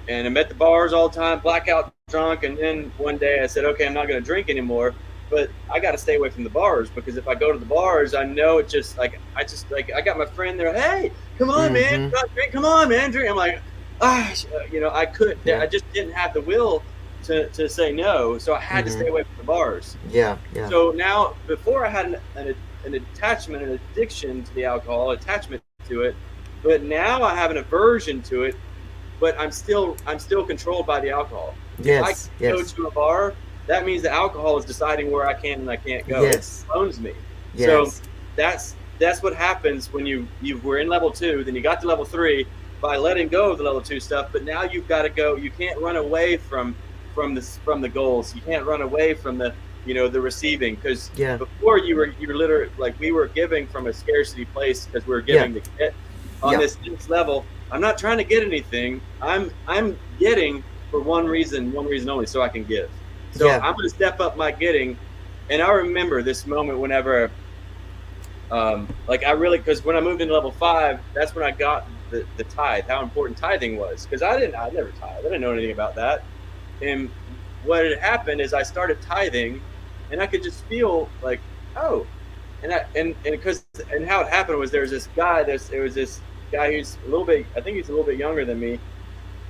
S2: I'm at the bars all the time, blackout drunk, and then one day I said, okay, I'm not going to drink anymore, but I got to stay away from the bars, because if I go to the bars, I know it just I got my friend there, hey, come on, man, drink, come on, man, drink. I'm like, I couldn't, I just didn't have the will to say no, so I had to stay away from the bars. Yeah. So now, before I had an attachment, an addiction to the alcohol, attachment to it, but now I have an aversion to it, but I'm still controlled by the alcohol. If I go to a bar, that means the alcohol is deciding where I can and I can't go. It owns me. So that's what happens when you were in level 2, then you got to level 3 by letting go of the level 2 stuff, but now you've got to go. You can't run away from the goals. You can't run away from the the receiving, because before you were literally, like, we were giving from a scarcity place, because we were giving to get. On this next level, I'm not trying to get anything. I'm getting for one reason only, so I can give. So I'm going to step up my getting. And I remember this moment whenever, because when I moved into level 5, that's when I got the tithe, how important tithing was, because I never tithe. I didn't know anything about that. And what had happened is I started tithing, and I could just feel like, oh, and how it happened was, there was this guy who's a little bit, I think he's a little bit younger than me,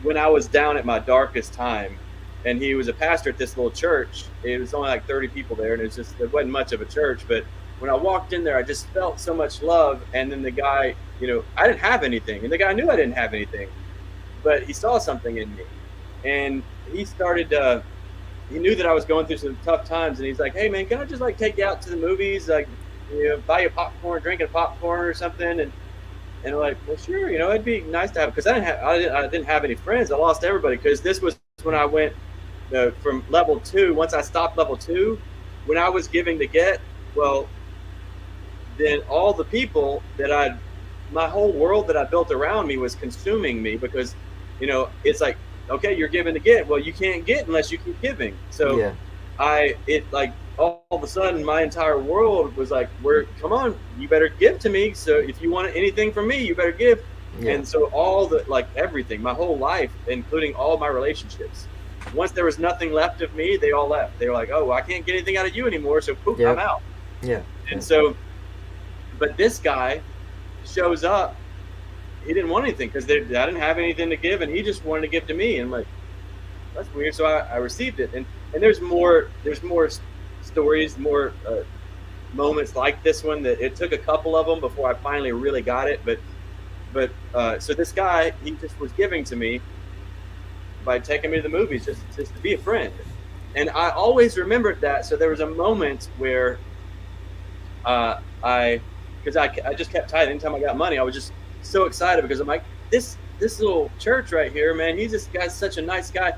S2: when I was down at my darkest time, and he was a pastor at this little church. It was only like 30 people there, and it wasn't much of a church, but when I walked in there, I just felt so much love. And then the guy, I didn't have anything, and the guy knew I didn't have anything, but he saw something in me, and he started he knew that I was going through some tough times, and he's like, hey man, can I just take you out to the movies, buy you popcorn, drinking popcorn or something? And I'm like, well, sure, it'd be nice to have, because I didn't have any friends. I lost everybody, because this was when I went from level 2. Once I stopped level 2, when I was giving to get, well, then all the people my whole world that I built around me was consuming me, because it's like, okay, you're giving to get. Well, you can't get unless you keep giving. So all of a sudden, my entire world was like, come on, you better give to me. So if you want anything from me, you better give. And so all everything, my whole life, including all my relationships, once there was nothing left of me, they all left. They were like, oh, I can't get anything out of you anymore, so poof, I'm out. And so, but this guy shows up. He didn't want anything, because I didn't have anything to give, and he just wanted to give to me. And I'm like, that's weird. So I received it. And there's more stories, more moments like this one, that it took a couple of them before I finally really got it. But so this guy, he just was giving to me by taking me to the movies, just to be a friend. And I always remembered that. So there was a moment where I just kept tithing. Anytime I got money, I was just so excited, because I'm like, this little church right here, man, this guy's such a nice guy.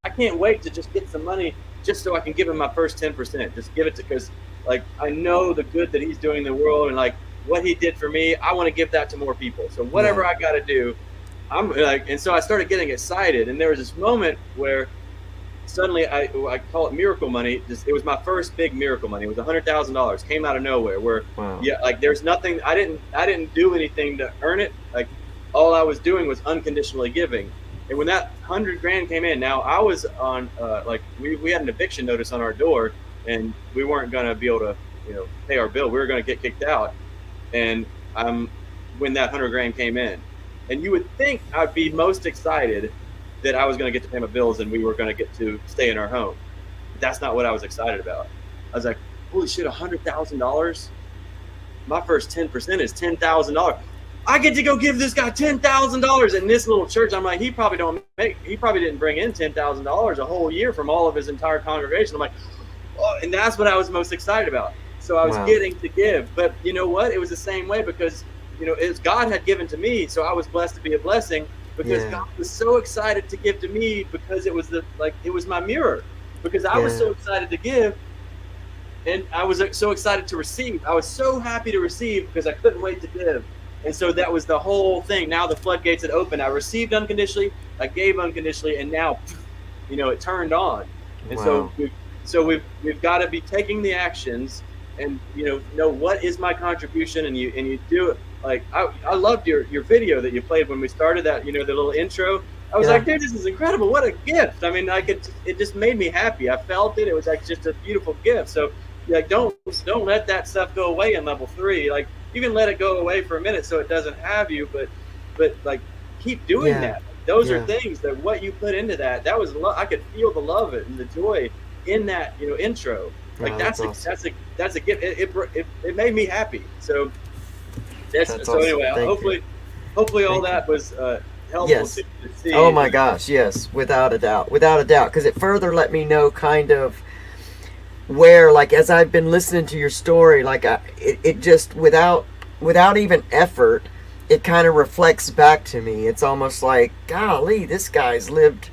S2: I can't wait to just get some money, just so I can give him my first 10%. Just give it because like I know the good that he's doing in the world, and like what he did for me, I want to give that to more people. So whatever
S3: Yeah.
S2: I got to do, I'm like, and so I started getting excited. And there was this moment where suddenly I call it miracle money. It was my first big miracle money. It was $100,000, came out of nowhere. Where
S3: Wow.
S2: yeah, like there's nothing. I didn't do anything to earn it. Like all I was doing was unconditionally giving. And when that 100 grand came in, now I was on like we had an eviction notice on our door, and we weren't gonna be able to pay our bill. We were gonna get kicked out. And when that 100 grand came in, and you would think I'd be most excited that I was going to get to pay my bills and we were going to get to stay in our home. That's not what I was excited about. I was like, holy shit, $100,000. My first 10% is $10,000. I get to go give this guy $10,000 in this little church. I'm like, he probably didn't bring in $10,000 a whole year from all of his entire congregation. I'm like, oh, and that's what I was most excited about. So I was getting to give, but you know what? It was the same way because it's God had given to me, so I was blessed to be a blessing. Because God was so excited to give to me because it was it was my mirror. Because I was so excited to give, and I was so excited to receive. I was so happy to receive because I couldn't wait to give. And so that was the whole thing. Now the floodgates had opened. I received unconditionally, I gave unconditionally, and now, it turned on. And so we've got to be taking the actions, and know what is my contribution, and you do it. Like I loved your video that you played when we started that, the little intro. I was like, dude, this is incredible. What a gift. I mean, it just made me happy. I felt it. It was like just a beautiful gift. So like, don't let that stuff go away in level 3. Like you can let it go away for a minute so it doesn't have you, but like keep doing that. Those are things that what you put into that was I could feel the love and the joy in that, intro. Like that's awesome. That's a gift. It made me happy. So that's so awesome. Anyway, hopefully all that was helpful to see.
S3: Oh my gosh, yes, without a doubt, because it further let me know kind of where, like, as I've been listening to your story, like it just without even effort, it kind of reflects back to me. It's almost like, golly, this guy's lived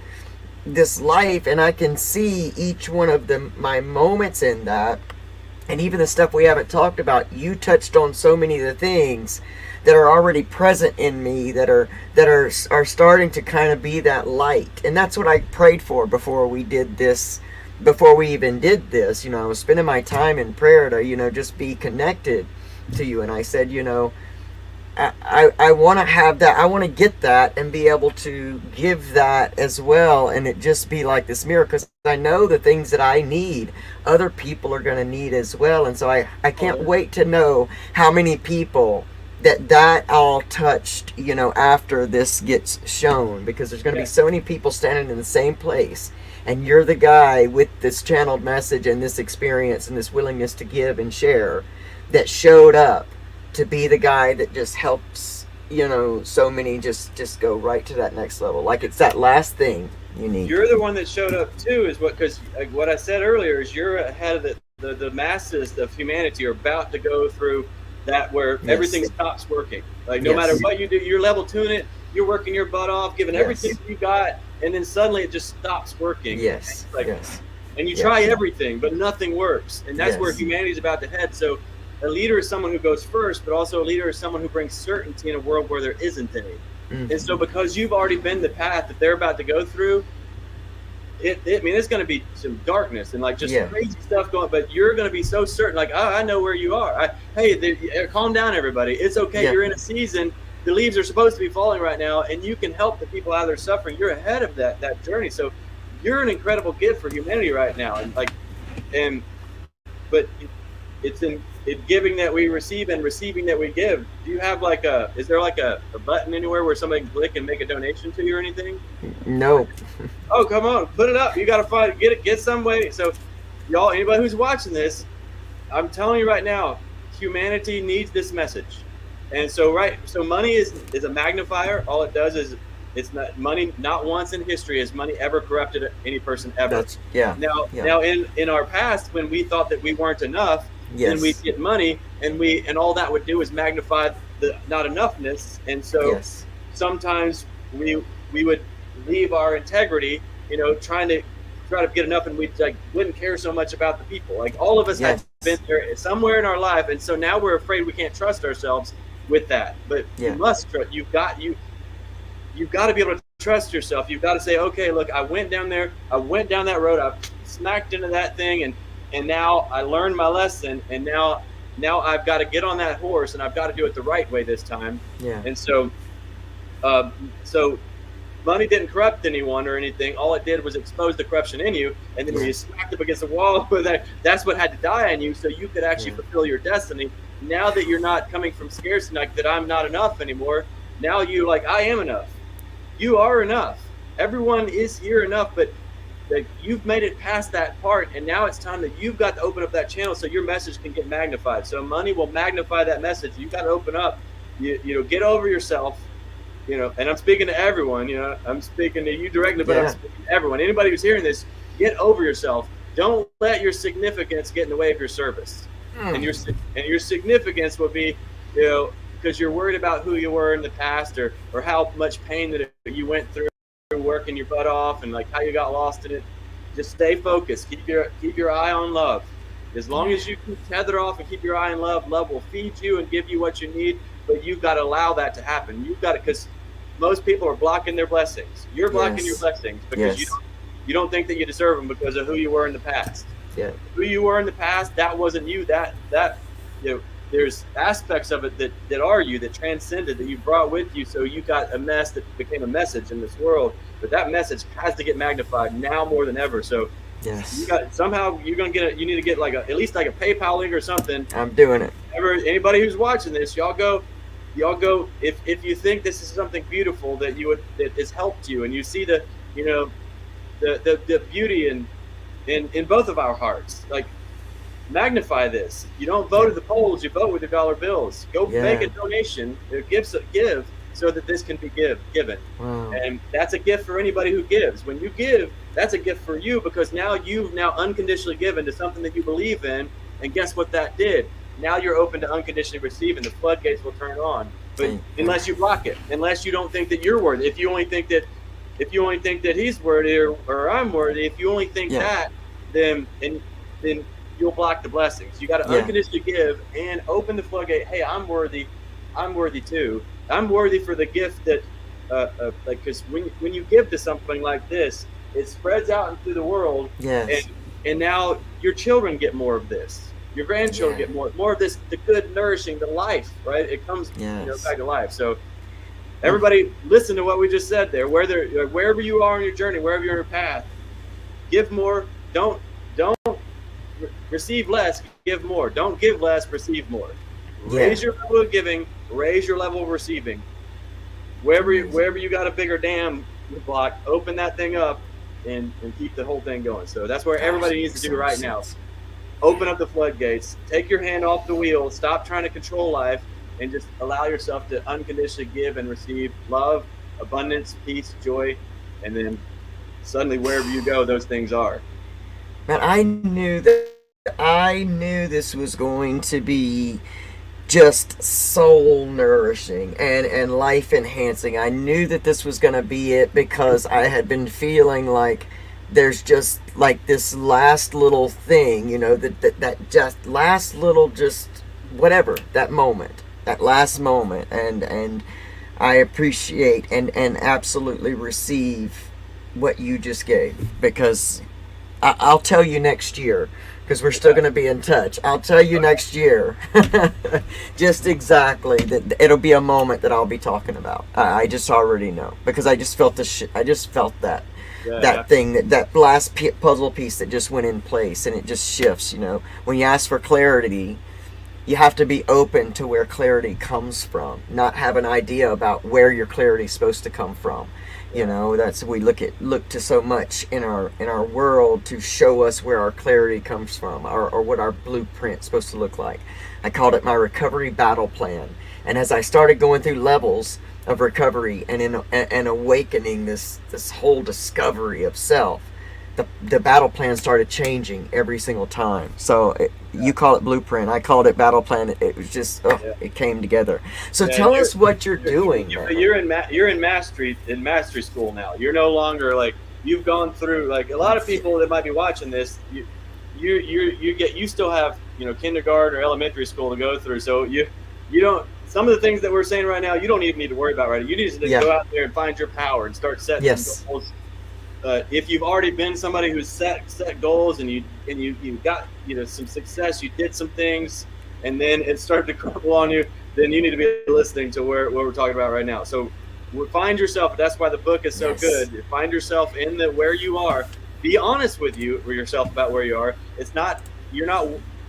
S3: this life, and I can see each one of my moments in that. And even the stuff we haven't talked about, you touched on so many of the things that are already present in me that are starting to kind of be that light. And that's what I prayed for before we did this, before we even did this. I was spending my time in prayer to, just be connected to you. And I said, I want to have that. I want to get that and be able to give that as well. And it just be like this mirror, because I know the things that I need, other people are going to need as well. And so I can't wait to know how many people that all touched, after this gets shown, because there's going to be so many people standing in the same place. And you're the guy with this channeled message and this experience and this willingness to give and share that showed up to be the guy that just helps, so many just go right to that next level. Like it's that last thing you need.
S2: You're the one that showed up too, because what I said earlier is you're ahead of the masses of humanity are about to go through that where everything stops working. Like no matter what you do, you're level 2 it, you're working your butt off, giving everything you got, and then suddenly it just stops working. And you try everything, but nothing works. And that's where humanity's about to head. So a leader is someone who goes first, but also a leader is someone who brings certainty in a world where there isn't any. And so because you've already been the path that they're about to go through, it's going to be some darkness and like just crazy stuff going, but you're going to be so certain, like, oh, I know where you are. Calm down, everybody. It's okay. You're in a season. The leaves are supposed to be falling right now, and you can help the people out of their suffering. You're ahead of that journey. So you're an incredible gift for humanity right now. But it's in giving that we receive and receiving that we give. Do you have is there a button anywhere where somebody can click and make a donation to you or anything?
S3: No.
S2: Oh, come on, put it up. You got to get some way. So y'all, anybody who's watching this, I'm telling you right now, humanity needs this message. And so money is a magnifier. All it does is it's not money. Not once in history has money ever corrupted any person ever. Now in our past, when we thought that we weren't enough, then we'd get money, and all that would do is magnify the not enoughness. And so sometimes we would leave our integrity, trying to get enough, and we wouldn't care so much about the people. Like all of us had been there somewhere in our life, and so now we're afraid we can't trust ourselves with that. But you must trust. You've got to be able to trust yourself. You've got to say, okay, look, I went down there, I went down that road, I smacked into that thing, and now I learned my lesson, and now I've got to get on that horse, and I've got to do it the right way this time.
S3: Yeah.
S2: And so money didn't corrupt anyone or anything. All it did was expose the corruption in you, and then when you smacked up against the wall, that's what had to die in you, so you could actually fulfill your destiny. Now that you're not coming from scarcity, like that I'm not enough anymore, now you like, I am enough. You are enough. Everyone is here enough, but you've made it past that part, and now it's time that you've got to open up that channel so your message can get magnified. So money will magnify that message. You've got to open up. You know, get over yourself. You know, and I'm speaking to everyone. You know, I'm speaking to you directly, but I'm speaking to everyone. Anybody who's hearing this, get over yourself. Don't let your significance get in the way of your service. And your significance will be, you know, because you're worried about who you were in the past, or how much pain that you went through working your butt off, and like how you got lost in it. Just stay focused. Keep your eye on love. As long as you keep tether off and keep your eye on love, love will feed you and give you what you need. But you've got to allow that to happen. You've got to, because most people are blocking their blessings. You're blocking your blessings because you don't think that you deserve them because of who you were in the past.
S3: Yeah.
S2: Who you were in the past, that wasn't you. That you know, there's aspects of it that are you, that transcended, that you brought with you. So you got a mess that became a message in this world. But that message has to get magnified now more than ever. So you got, somehow you're gonna get you need to get like at least like a PayPal link or something.
S3: I'm doing it.
S2: Anybody who's watching this, y'all go. If you think this is something beautiful that has helped you, and you see the beauty in both of our hearts, like, magnify this. You don't vote at the polls, you vote with your dollar bills. Go make a donation, give so that this can be given.
S3: Wow.
S2: And that's a gift for anybody who gives. When you give, that's a gift for you, because now you've unconditionally given to something that you believe in, and guess what that did? Now you're open to unconditionally receiving. The floodgates will turn on. But unless you block it, unless you don't think that you're worthy, if you only think that he's worthy or I'm worthy, if you only think that, then you'll block the blessings. You got to unconditionally give and open the floodgate. Hey, I'm worthy. I'm worthy too. I'm worthy for the gift that, like, because when you give to something like this, it spreads out into the world.
S3: Yes.
S2: And now your children get more of this. Your grandchildren get more of this, the good, nourishing, the life, right? It comes back to life. So everybody, listen to what we just said there. Wherever you are on your journey, wherever you're on your path, give more. Don't receive less, give more. Don't give less, receive more. Raise your level of giving, raise your level of receiving. Wherever you got a bigger dam block, open that thing up and keep the whole thing going. So that's where everybody needs to do right now. Open up the floodgates, take your hand off the wheel, stop trying to control life, and just allow yourself to unconditionally give and receive love, abundance, peace, joy, and then suddenly wherever you go, those things are.
S3: Man, I knew this was going to be just soul nourishing and life enhancing. I knew that this was going to be it, because I had been feeling like there's just like this last little thing, that just last little, just whatever, that last moment, and I appreciate and absolutely receive what you just gave, because I'll tell you next year, because we're still going to be in touch. I'll tell you next year just exactly that it'll be a moment that I'll be talking about. I just already know, because I just felt that thing, that last puzzle piece that just went in place, and it just shifts. When you ask for clarity, you have to be open to where clarity comes from, not have an idea about where your clarity is supposed to come from. That's, we look to so much in our world to show us where our clarity comes from, or what our blueprint's supposed to look like. I called it my recovery battle plan. And as I started going through levels of recovery and awakening this whole discovery of self, the battle plan started changing every single time. So you call it blueprint, I called it battle plan. It was just it came together. So tell us what you're doing.
S2: You're in mastery school now. You're no longer like, you've gone through, like a lot of people that might be watching this. you still have, kindergarten or elementary school to go through. So you don't, some of the things that we're saying right now, you don't even need to worry about right now. You need to
S3: Yeah.
S2: go out there and find your power and start setting some
S3: Yes.
S2: goals. If you've already been somebody who's set goals and you got some success, you did some things, and then it started to crumble on you, then you need to be listening to what we're talking about right now. So find yourself. That's why the book is so
S3: Yes.
S2: good. Find yourself in where you are. Be honest with yourself about where you are. It's not, you're not,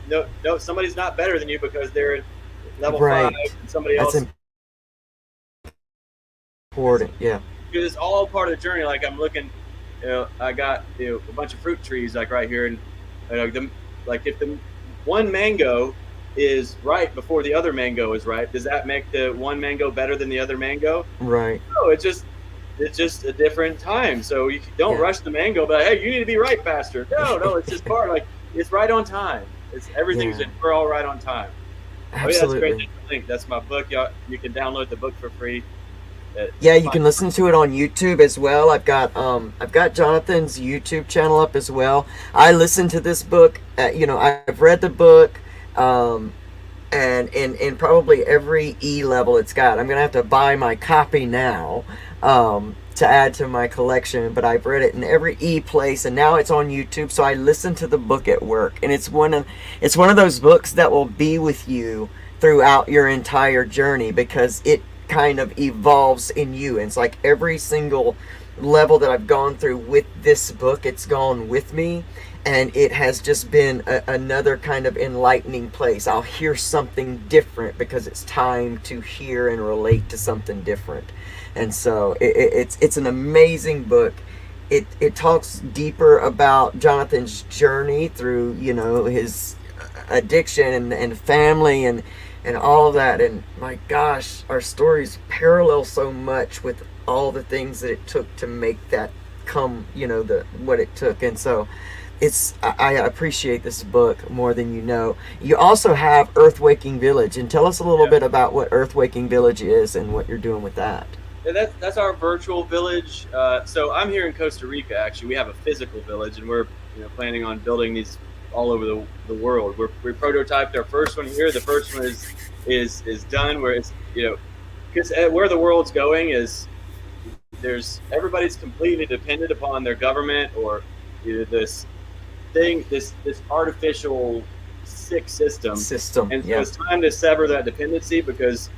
S2: no, somebody's not better than you because they're at level 5
S3: Right.
S2: and somebody
S3: That's
S2: else.
S3: important. Yeah.
S2: Because it's all part of the journey. Like I'm looking, I got a bunch of fruit trees like right here, and if the one mango is ripe before the other mango is ripe, does that make the one mango better than the other mango?
S3: Right.
S2: No, it's just a different time. So you don't rush the mango, but hey, you need to be right faster. No, it's just part, like, it's right on time. It's everything's we're all right on time.
S3: Absolutely.
S2: Oh yeah, that's great. Link. That's my book. Y'all, you can download the book for free.
S3: Yeah, you can listen to it on YouTube as well. I've got Jonathan's YouTube channel up as well. I listened to this book. I've read the book, and in probably every E level it's got. I'm gonna have to buy my copy now to add to my collection. But I've read it in every E place, and now it's on YouTube. So I listened to the book at work, and it's one of those books that will be with you throughout your entire journey because it kind of evolves in you. And it's like every single level that I've gone through with this book, it's gone with me, and it has just been another kind of enlightening place. I'll hear something different because it's time to hear and relate to something different. And so it's an amazing book. It talks deeper about Jonathan's journey through his addiction and family and all of that. And my gosh, our stories parallel so much with all the things that it took to make that come, what it took. And so I appreciate this book more than you know. You also have Earthwaking Village, and tell us a little bit about what Earthwaking Village is and what you're doing with that.
S2: Yeah, that's our virtual village. So I'm here in Costa Rica. Actually, we have a physical village, and we're planning on building these all over the world. We prototyped our first one here. The first one is done. Where it's because where the world's going is everybody's completely dependent upon their government or this artificial sick system. And so it's time to sever that dependency, because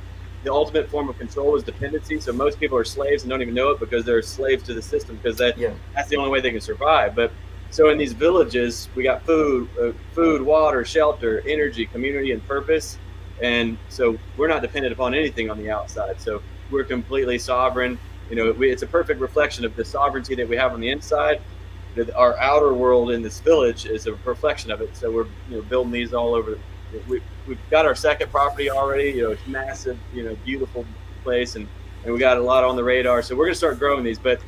S2: the ultimate form of control is dependency. So most people are slaves and don't even know it because they're slaves to the system, because that's the only way they can survive. But so in these villages, we got food, water, shelter, energy, community, and purpose. And so we're not dependent upon anything on the outside. So we're completely sovereign. It's a perfect reflection of the sovereignty that we have on the inside. Our outer world in this village is a reflection of it. So we're building these all over. We've got our second property already. It's massive, beautiful place, and we got a lot on the radar. So we're gonna start growing these. But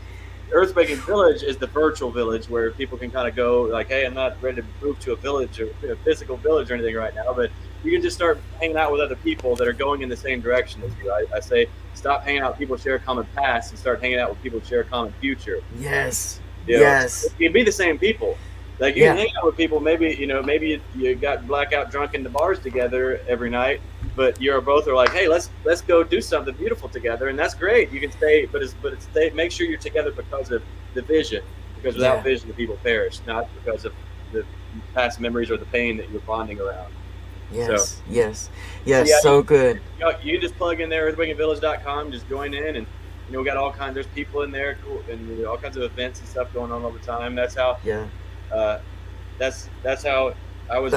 S2: Earthwaking Village is the virtual village where people can kind of go like, hey, I'm not ready to move to a village or a physical village or anything right now, but you can just start hanging out with other people that are going in the same direction as you. I say stop hanging out with people who share a common past and start hanging out with people who share a common future.
S3: Yes.
S2: Yes. You can be the same people. Like you can hang out with people, maybe you got blackout drunk in the bars together every night, but you're both are like, hey, let's go do something beautiful together, and that's great. You can stay, but make sure you're together because of the vision, because without vision the people perish, not because of the past memories or the pain that you're bonding around.
S3: Yes, so good.
S2: You just plug in there earthwakingvillage.com, just join in, and we got all kinds. There's people in there, cool, and all kinds of events and stuff going on all the time. That's how. That's how I was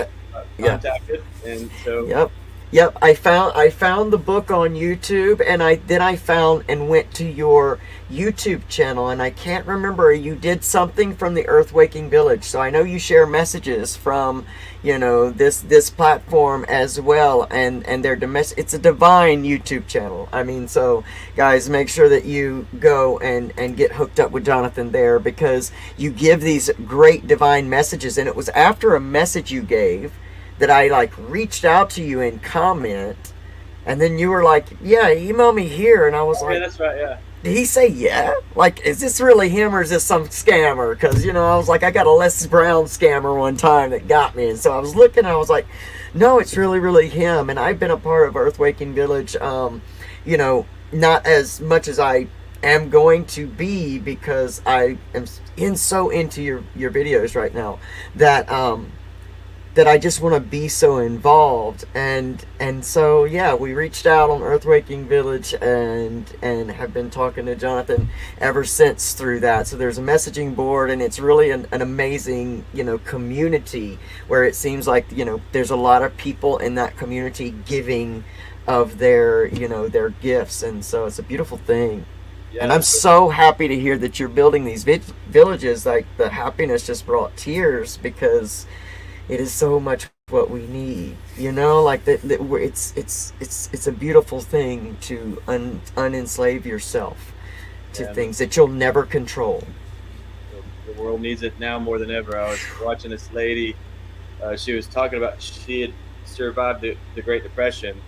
S2: contacted, and so.
S3: Yep. I found the book on YouTube, and I found and went to your YouTube channel, and I can't remember, you did something from the Earthwaking Village. So I know you share messages from this platform as well, and their it's a divine YouTube channel. I mean, so guys, make sure that you go and get hooked up with Jonathan there, because you give these great divine messages. And it was after a message you gave that I reached out to you in comment, and then you were like, email me here, and I was like,
S2: that's right,
S3: did he say yeah? Like, is this really him or is this some scammer? Because, I was like, I got a Les Brown scammer one time that got me. And so I was looking and I was like, no, it's really, really him. And I've been a part of Earthwaking Village, not as much as I am going to be, because I am so into your videos right now that that I just want to be so involved, and so yeah, we reached out on Earthwaking Village and have been talking to Jonathan ever since through that. So there's a messaging board, and it's really an amazing community where it seems like there's a lot of people in that community giving of their their gifts, and so it's a beautiful thing.
S2: Yeah,
S3: and I'm so happy to hear that you're building these villages. Like, the happiness just brought tears, because it is so much what we need, like it's a beautiful thing to unenslave yourself to things that you'll never control.
S2: The world needs it now more than ever. I was watching this lady, she was talking about she had survived the Great Depression,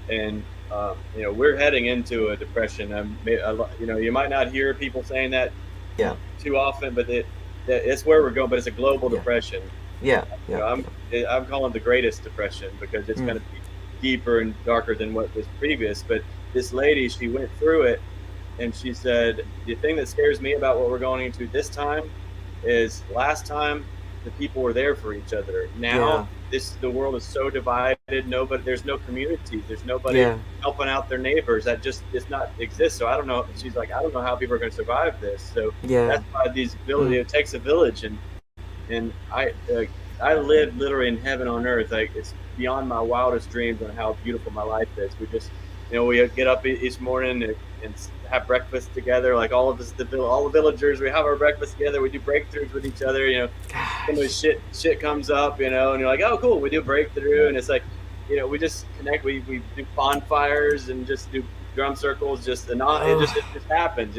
S2: and we're heading into a depression. You might not hear people saying that too often, but it's where we're going. But it's a global depression. I'm calling it the greatest depression, because it's going to be deeper and darker than what was previous. But this lady, she went through it, and she said, the thing that scares me about what we're going into this time is, last time the people were there for each other. Now the world is so divided. There's no community. There's nobody helping out their neighbors. That just does not exist. So I don't know. She's like, I don't know how people are going to survive this. So that's why these villages, it takes a village. And I live literally in heaven on earth. Like, it's beyond my wildest dreams on how beautiful my life is. We just, we get up each morning and have breakfast together. Like, all of us, all the villagers, we have our breakfast together. We do breakthroughs with each other. Some of shit comes up, and you're like, oh, cool. We do a breakthrough, and it's like, we just connect. We do bonfires and just do drum circles. It just happens.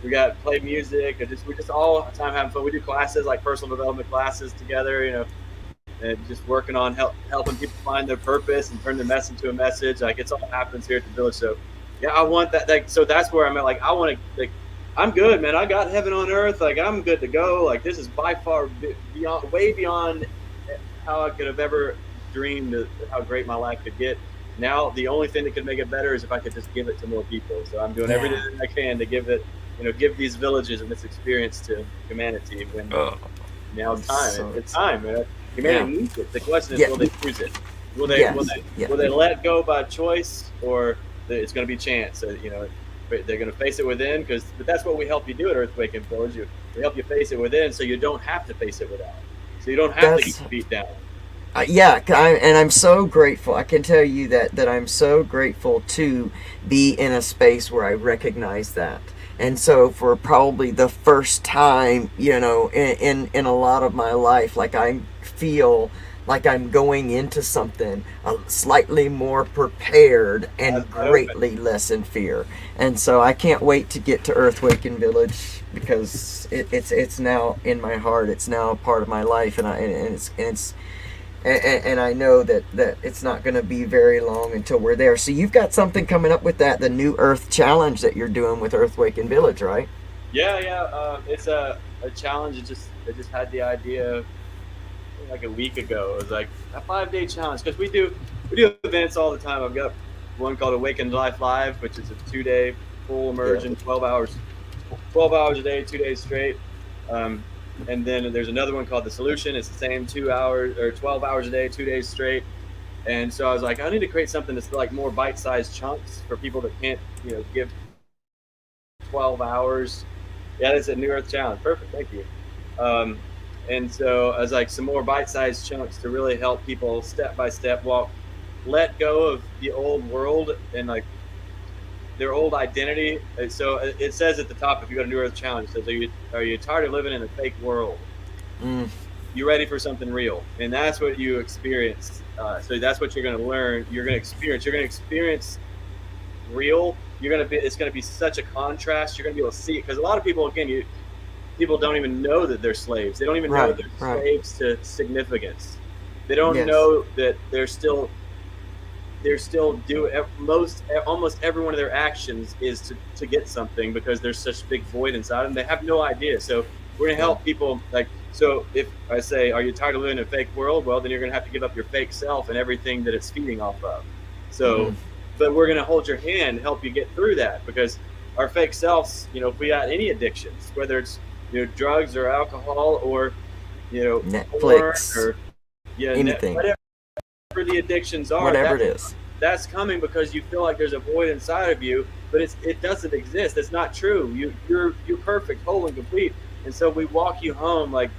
S2: We got play music, and we just all the time having fun. We do classes, like personal development classes together, and just working on helping people find their purpose and turn their mess into a message. Like, it's all happens here at the village. So yeah, I want that. Like, so that's where I'm at. Like, I want to, like, I'm good, man. I got heaven on earth. Like, I'm good to go. Like, this is by far way beyond how I could have ever dreamed of how great my life could get. Now, the only thing that could make it better is if I could just give it to more people. So I'm doing everything I can to give it, give these villages and this experience to humanity. When now it's time. It's time, man. Humanity needs it. The question is, will they choose it? Will they let go by choice, or it's going to be chance? So, they're going to face it within, but that's what we help you do at Earthwaking Village. We help you face it within, so you don't have to face it without. So you don't have to get beat down.
S3: And I'm so grateful. I can tell you that I'm so grateful to be in a space where I recognize that. And so, for probably the first time, in a lot of my life, like, I feel like I'm going into something slightly more prepared and greatly less in fear. And so I can't wait to get to Earthwaking Village, because it's now in my heart. It's now a part of my life, and I know that it's not going to be very long until we're there. So you've got something coming up with the New Earth Challenge that you're doing with Earthwaking Village, right?
S2: Yeah. It's a challenge. I just had the idea like a week ago. It was like a 5-day challenge, because we do events all the time. I've got one called Awakened Life Live, which is a 2-day full immersion, 12 hours a day, 2 days straight. And then there's another one called The Solution. It's the same 2 hours or 12 hours a day, 2 days straight. And so I was like, I need to create something that's like more bite-sized chunks for people that can't, give 12 hours. Yeah, that's a New Earth Challenge. Perfect. Thank you. And so I was like, some more bite-sized chunks to really help people step by step let go of the old world and like their old identity. So it says at the top, if you go to New Earth Challenge, it says, are you tired of living in a fake world? You ready for something real? And that's what you experience. So that's what you're going to learn. You're going to experience real. It's going to be such a contrast. You're going to be able to see it, because a lot of people, again, people don't even know that they're slaves. They don't even know that they're slaves to significance. They don't know that they're still they're still almost every one of their actions is to get something, because there's such big void inside them. They have no idea. So we're going to help people. Like, so if I say, are you tired of living in a fake world? Well, then you're going to have to give up your fake self and everything that it's feeding off of. So, but we're going to hold your hand and help you get through that, because our fake selves, if we got any addictions, whether it's, drugs or alcohol or,
S3: Netflix
S2: porn or
S3: anything,
S2: whatever the addictions are,
S3: whatever it is,
S2: that's coming because you feel like there's a void inside of you, but it doesn't exist. It's not true. You're perfect, whole, and complete. And so we walk you home, like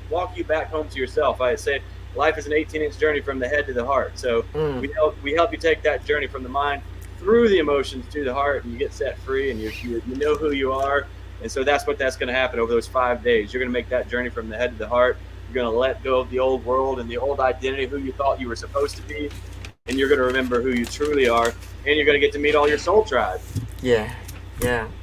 S2: walk you back home to yourself. I say life is an 18-inch journey from the head to the heart. So we help you take that journey from the mind through the emotions to the heart, and you get set free, and you know who you are. And so that's going to happen over those 5 days. You're going to make that journey from the head to the heart. You're going to let go of the old world and the old identity, who you thought you were supposed to be, and you're going to remember who you truly are, and you're going to get to meet all your soul tribe.
S3: Yeah.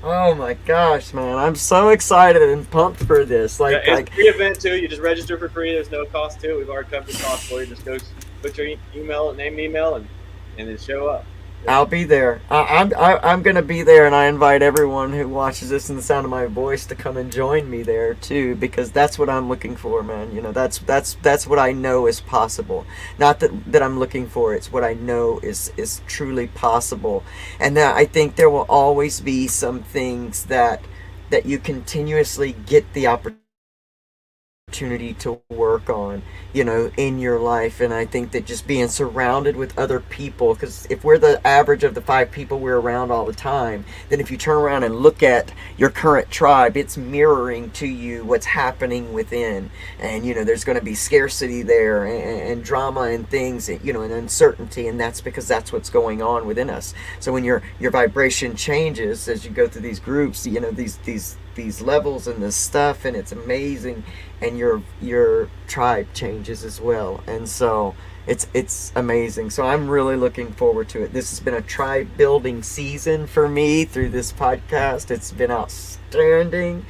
S3: Oh my gosh, man! I'm so excited and pumped for this.
S2: It's a free event too. You just register for free. There's no cost to it. We've already covered the cost for you. Just go put your name and email, and then show up.
S3: I'll be there. I'm gonna be there, and I invite everyone who watches this in the sound of my voice to come and join me there too, because that's what I'm looking for, man. That's what I know is possible. Not that I'm looking for. It's what I know is truly possible, and that I think there will always be some things that you continuously get the opportunity to work on, in your life. And I think that just being surrounded with other people, because if we're the average of the 5 people we're around all the time, then if you turn around and look at your current tribe, it's mirroring to you what's happening within. And there's going to be scarcity there, and drama and things, and uncertainty, and that's because that's what's going on within us. So when your vibration changes as you go through these groups, these levels and this stuff, and it's amazing, and your tribe changes as well. And so it's amazing. So I'm really looking forward to it. This has been a tribe building season for me through this podcast. It's been outstanding.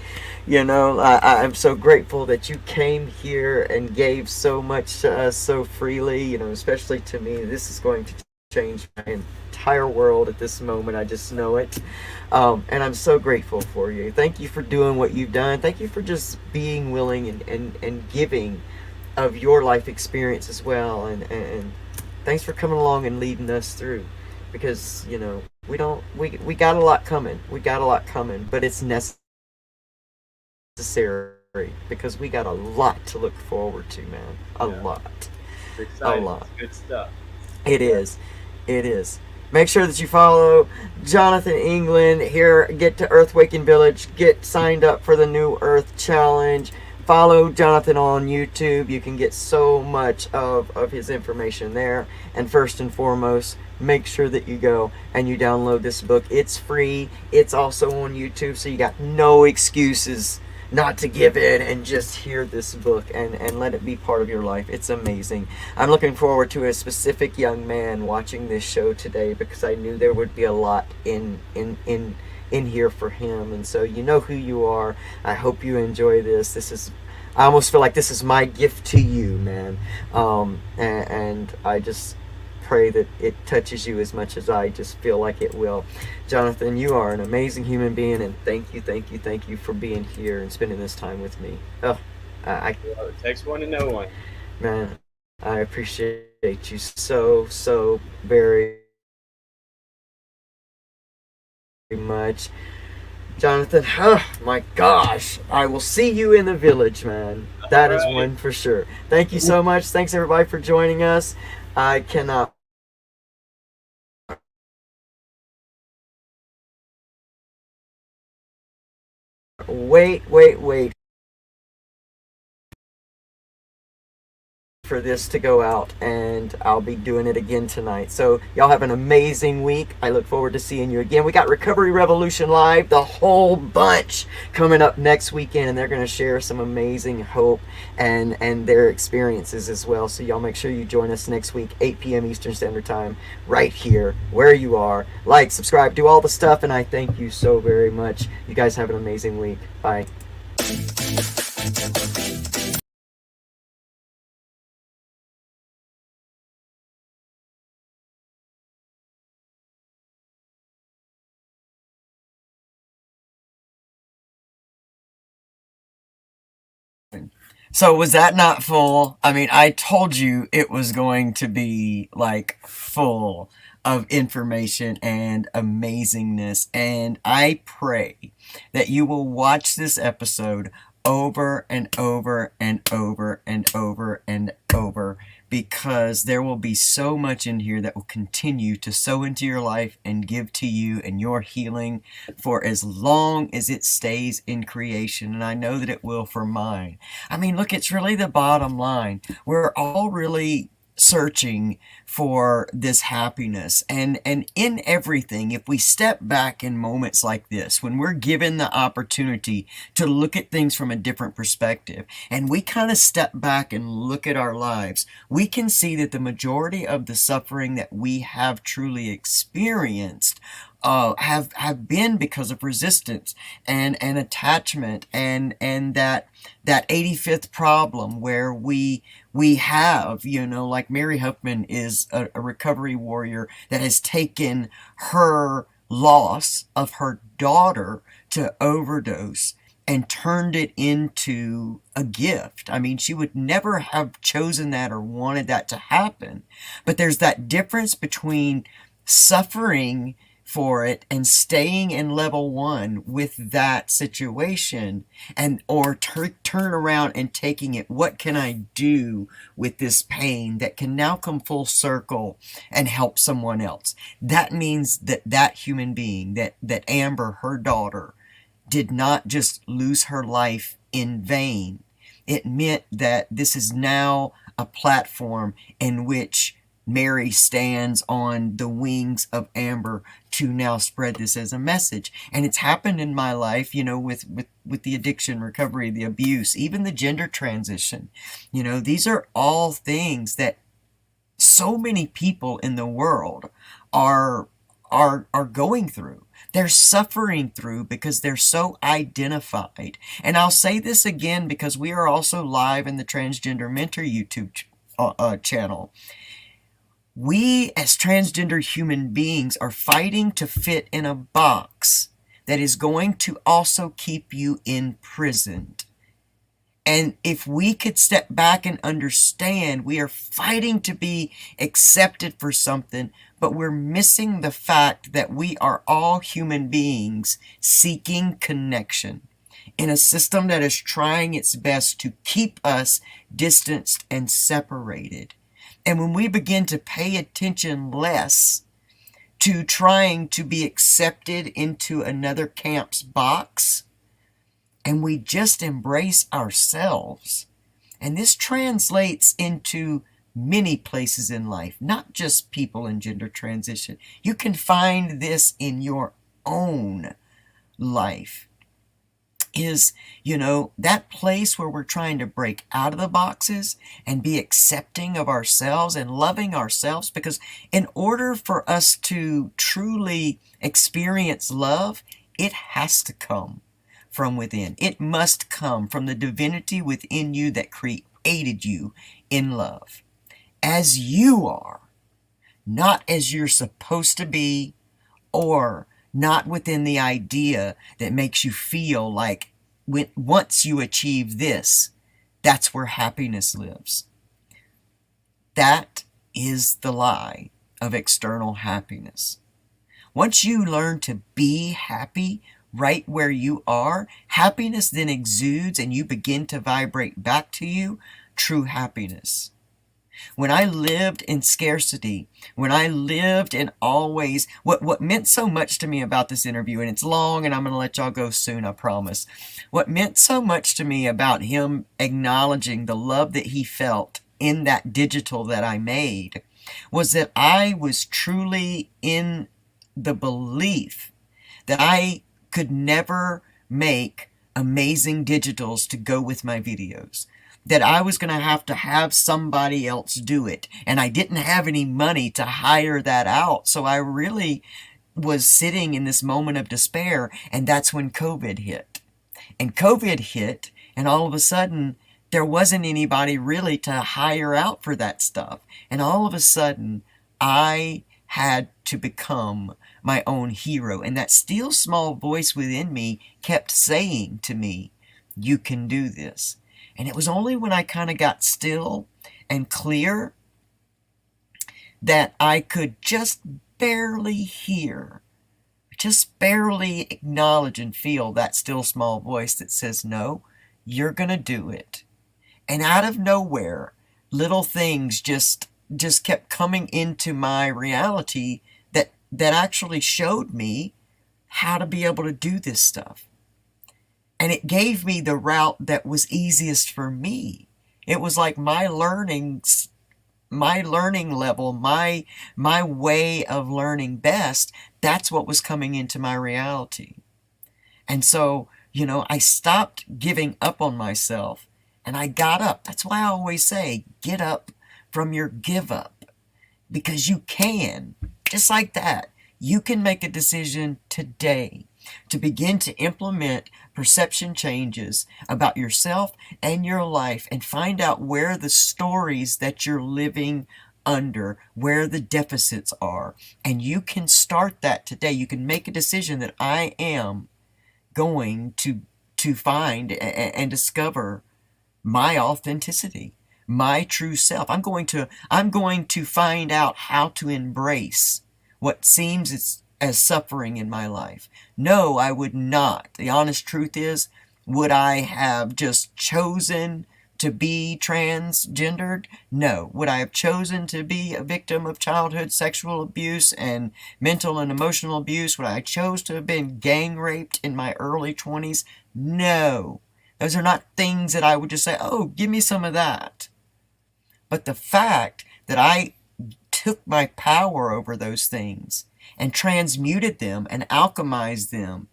S3: I'm so grateful that you came here and gave so much to us so freely, especially to me. This is going to change my entire world at this moment. I just know it. And I'm so grateful for you. Thank you for doing what you've done. Thank you for just being willing and giving of your life experience as well. And thanks for coming along and leading us through, because, we got a lot coming. We got a lot coming, but it's necessary, because we got a lot to look forward to, man. A lot.
S2: It's exciting.
S3: A lot.
S2: It's good stuff.
S3: It is. Make sure that you follow Jonathan England here. Get to Earthwaking Village. Get signed up for the New Earth Challenge. Follow Jonathan on YouTube. You can get so much of his information there. And first and foremost, make sure that you go and you download this book. It's free. It's also on YouTube, so you got no excuses not to give in and just hear this book and let it be part of your life. It's amazing. I'm looking forward to a specific young man watching this show today, because I knew there would be a lot in here for him. And so you know who you are. I hope you enjoy this. I almost feel like this is my gift to you, man. And I just pray that it touches you as much as I just feel like it will. Jonathan, you are an amazing human being, and thank you for being here and spending this time with me. Well, it
S2: takes one to know one.
S3: Man, I appreciate you so very much. Jonathan, oh my gosh, I will see you in the village, man. That is one for sure. Thank you so much. Thanks everybody for joining us. I cannot wait for this to go out, and I'll be doing it again tonight. So y'all have an amazing week. I look forward to seeing you again. We got Recovery Revolution Live, the whole bunch, coming up next weekend, and they're going to share some amazing hope and their experiences as well. So y'all make sure you join us next week, 8 p.m. Eastern Standard Time, right here where you are. Like, subscribe, do all the stuff, and I thank you so very much. You guys have an amazing week. Bye.
S1: So was that not full? I mean, I told you it was going to be like full of information and amazingness. And I pray that you will watch this episode over and over and over and over and over, because there will be so much in here that will continue to sow into your life and give to you and your healing for as long as it stays in creation. And I know that it will for mine. I mean, look, it's really the bottom line. We're all really searching for this happiness, and in everything, if we step back in moments like this, when we're given the opportunity to look at things from a different perspective, and we kind of step back and look at our lives, we can see that the majority of the suffering that we have truly experienced have been because of resistance and attachment, and that 85th problem where we have, like Mary Huffman is a recovery warrior that has taken her loss of her daughter to overdose and turned it into a gift. I mean, she would never have chosen that or wanted that to happen. But there's that difference between suffering for it and staying in level 1 with that situation, and or turn around and taking it, what can I do with this pain that can now come full circle and help someone else? That means that human being, that Amber, her daughter, did not just lose her life in vain. It meant that this is now a platform in which Mary stands on the wings of Amber to now spread this as a message. And it's happened in my life, with the addiction recovery, the abuse, even the gender transition. These are all things that so many people in the world are going through. They're suffering through because they're so identified. And I'll say this again, because we are also live in the Transgender Mentor YouTube channel. We, as transgender human beings, are fighting to fit in a box that is going to also keep you imprisoned. And if we could step back and understand, we are fighting to be accepted for something, but we're missing the fact that we are all human beings seeking connection in a system that is trying its best to keep us distanced and separated. And when we begin to pay attention less to trying to be accepted into another camp's box, and we just embrace ourselves, and this translates into many places in life, not just people in gender transition. You can find this in your own life. Is, that place where we're trying to break out of the boxes and be accepting of ourselves and loving ourselves. Because in order for us to truly experience love, it has to come from within. It must come from the divinity within you that created you in love, as you are, not as you're supposed to be, or not within the idea that makes you feel like once you achieve this, that's where happiness lives. That is the lie of external happiness. Once you learn to be happy right where you are, happiness then exudes and you begin to vibrate back to you true happiness. When I lived in scarcity, when I lived in always, what meant so much to me about this interview, and it's long and I'm going to let y'all go soon, I promise. What meant so much to me about him acknowledging the love that he felt in that digital that I made was that I was truly in the belief that I could never make amazing digitals to go with my videos. That I was going to have somebody else do it. And I didn't have any money to hire that out. So I really was sitting in this moment of despair. And that's when COVID hit. And COVID hit, and all of a sudden, there wasn't anybody really to hire out for that stuff. And all of a sudden, I had to become my own hero. And that still small voice within me kept saying to me, you can do this. And it was only when I kind of got still and clear that I could just barely hear, just barely acknowledge and feel that still small voice that says, no, you're going to do it. And out of nowhere, little things just kept coming into my reality that actually showed me how to be able to do this stuff. And it gave me the route that was easiest for me. It was like my learning level, my way of learning best. That's what was coming into my reality. And so, I stopped giving up on myself and I got up. That's why I always say, get up from your give up, because you can, just like that. You can make a decision today to begin to implement perception changes about yourself and your life, and find out where the stories that you're living under, where the deficits are. And you can start that today. You can make a decision that I am going to find and discover my authenticity, my true self. I'm going to find out how to embrace what seems as suffering in my life. No, I would not. The honest truth is, would I have just chosen to be transgendered? No. Would I have chosen to be a victim of childhood sexual abuse and mental and emotional abuse? Would I have chose to have been gang raped in my early 20s? No. Those are not things that I would just say, oh, give me some of that. But the fact that I took my power over those things and transmuted them and alchemized them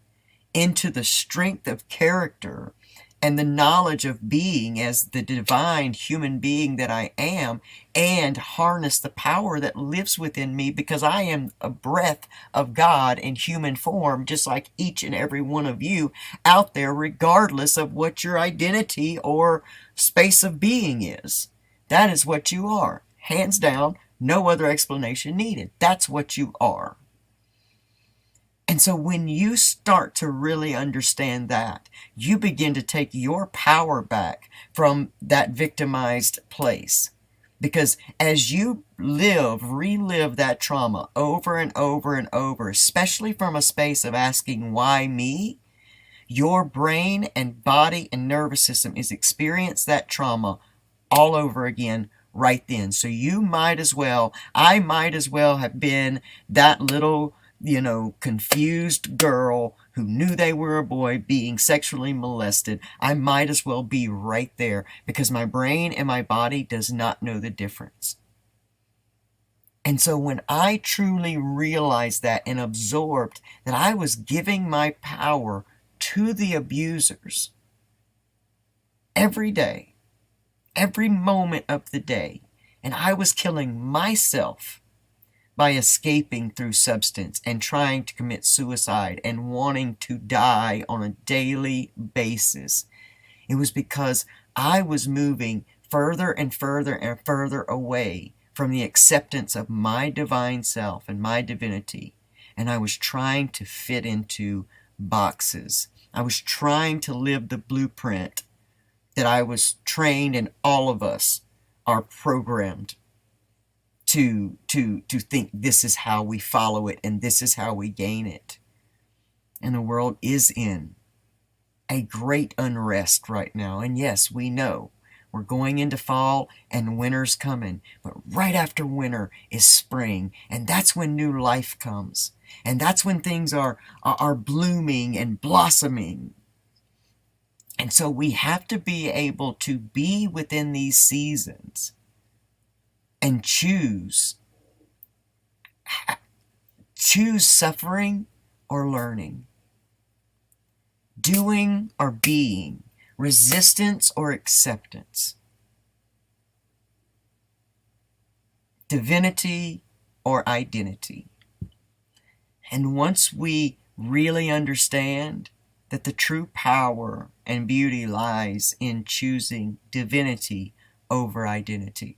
S1: into the strength of character and the knowledge of being as the divine human being that I am, and harness the power that lives within me, because I am a breath of God in human form, just like each and every one of you out there, regardless of what your identity or space of being is. That is what you are. Hands down, no other explanation needed. That's what you are. And so when you start to really understand that, you begin to take your power back from that victimized place. Because as you relive that trauma over and over and over, especially from a space of asking, why me? Your brain and body and nervous system is experience that trauma all over again right then. So I might as well have been that little confused girl who knew they were a boy being sexually molested. I might as well be right there, because my brain and my body does not know the difference. And so when I truly realized that and absorbed that I was giving my power to the abusers every day, every moment of the day, and I was killing myself by escaping through substance and trying to commit suicide and wanting to die on a daily basis, it was because I was moving further and further and further away from the acceptance of my divine self and my divinity. And I was trying to fit into boxes. I was trying to live the blueprint that I was trained, and all of us are programmed to think this is how we follow it and this is how we gain it. And the world is in a great unrest right now. And yes, we know we're going into fall and winter's coming. But right after winter is spring. And that's when new life comes. And that's when things are blooming and blossoming. And so we have to be able to be within these seasons and choose suffering or learning, doing or being, resistance or acceptance, divinity or identity. And once we really understand that the true power and beauty lies in choosing divinity over identity,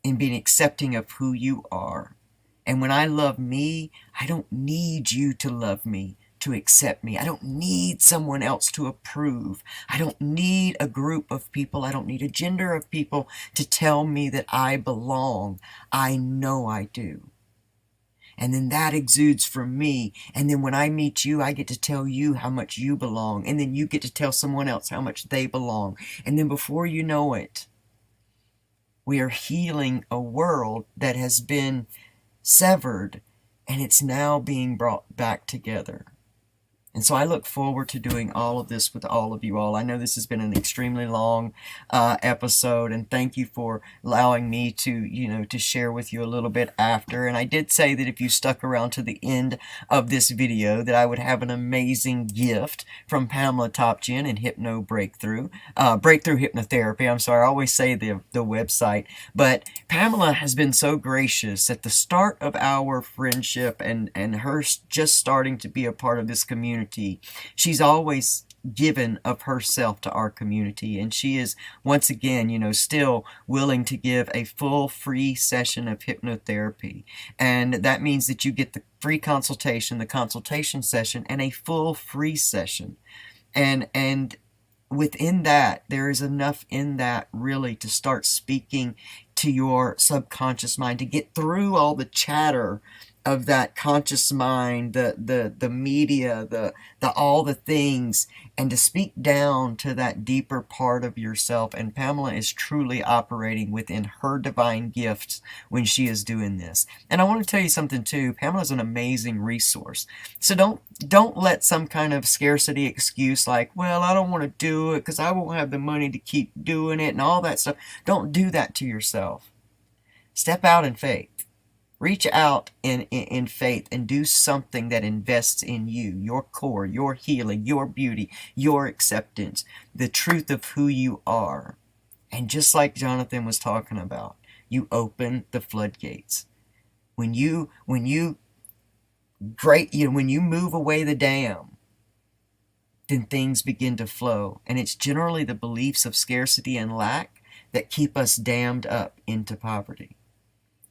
S1: in being accepting of who you are. And when I love me, I don't need you to love me to accept me. I don't need someone else to approve. I don't need a group of people. I don't need a gender of people to tell me that I belong. I know I do. And then that exudes from me. And then when I meet you, I get to tell you how much you belong. And then you get to tell someone else how much they belong. And then before you know it, we are healing a world that has been severed, and it's now being brought back together. And so I look forward to doing all of this with all of you all. I know this has been an extremely long episode, and thank you for allowing me to, to share with you a little bit after. And I did say that if you stuck around to the end of this video, that I would have an amazing gift from Pamela Topchin and Breakthrough Hypnotherapy. I'm sorry, I always say the website, but Pamela has been so gracious at the start of our friendship and her just starting to be a part of this community. She's always given of herself to our community, and she is once again, still willing to give a full free session of hypnotherapy. And that means that you get the free consultation, the consultation session, and a full free session. And within that, there is enough in that really to start speaking to your subconscious mind, to get through all the chatter of that conscious mind, the media, the all the things, and to speak down to that deeper part of yourself. And Pamela is truly operating within her divine gifts when she is doing this. And I want to tell you something too. Pamela's an amazing resource. So don't let some kind of scarcity excuse like, well, I don't want to do it because I won't have the money to keep doing it and all that stuff. Don't do that to yourself. Step out in faith. Reach out in faith and do something that invests in you, your core, your healing, your beauty, your acceptance, the truth of who you are. And just like Jonathan was talking about, you open the floodgates. When you move away the dam, then things begin to flow. And it's generally the beliefs of scarcity and lack that keep us dammed up into poverty.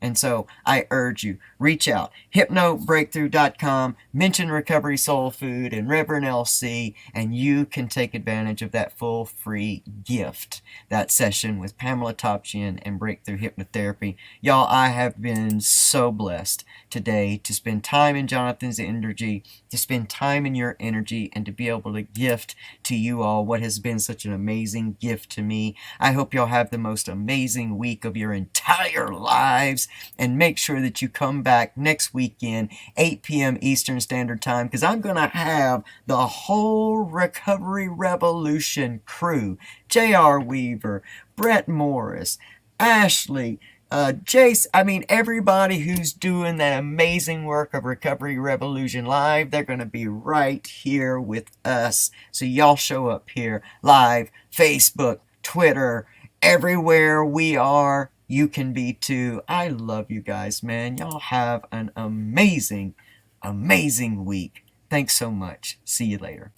S1: And so I urge you, reach out, hypnobreakthrough.com, mention Recovery Soul Food and Reverend LC, and you can take advantage of that full free gift, that session with Pamela Topchin and Breakthrough Hypnotherapy. Y'all, I have been so blessed today to spend time in Jonathan's energy, to spend time in your energy, and to be able to gift to you all what has been such an amazing gift to me. I hope y'all have the most amazing week of your entire lives. And make sure that you come back next weekend, 8 p.m. Eastern Standard Time, because I'm going to have the whole Recovery Revolution crew, J.R. Weaver, Brett Morris, Ashley, Jace, everybody who's doing that amazing work of Recovery Revolution Live, they're going to be right here with us. So y'all show up here live, Facebook, Twitter, everywhere we are. You can be too. I love you guys, man. Y'all have an amazing, amazing week. Thanks so much. See you later.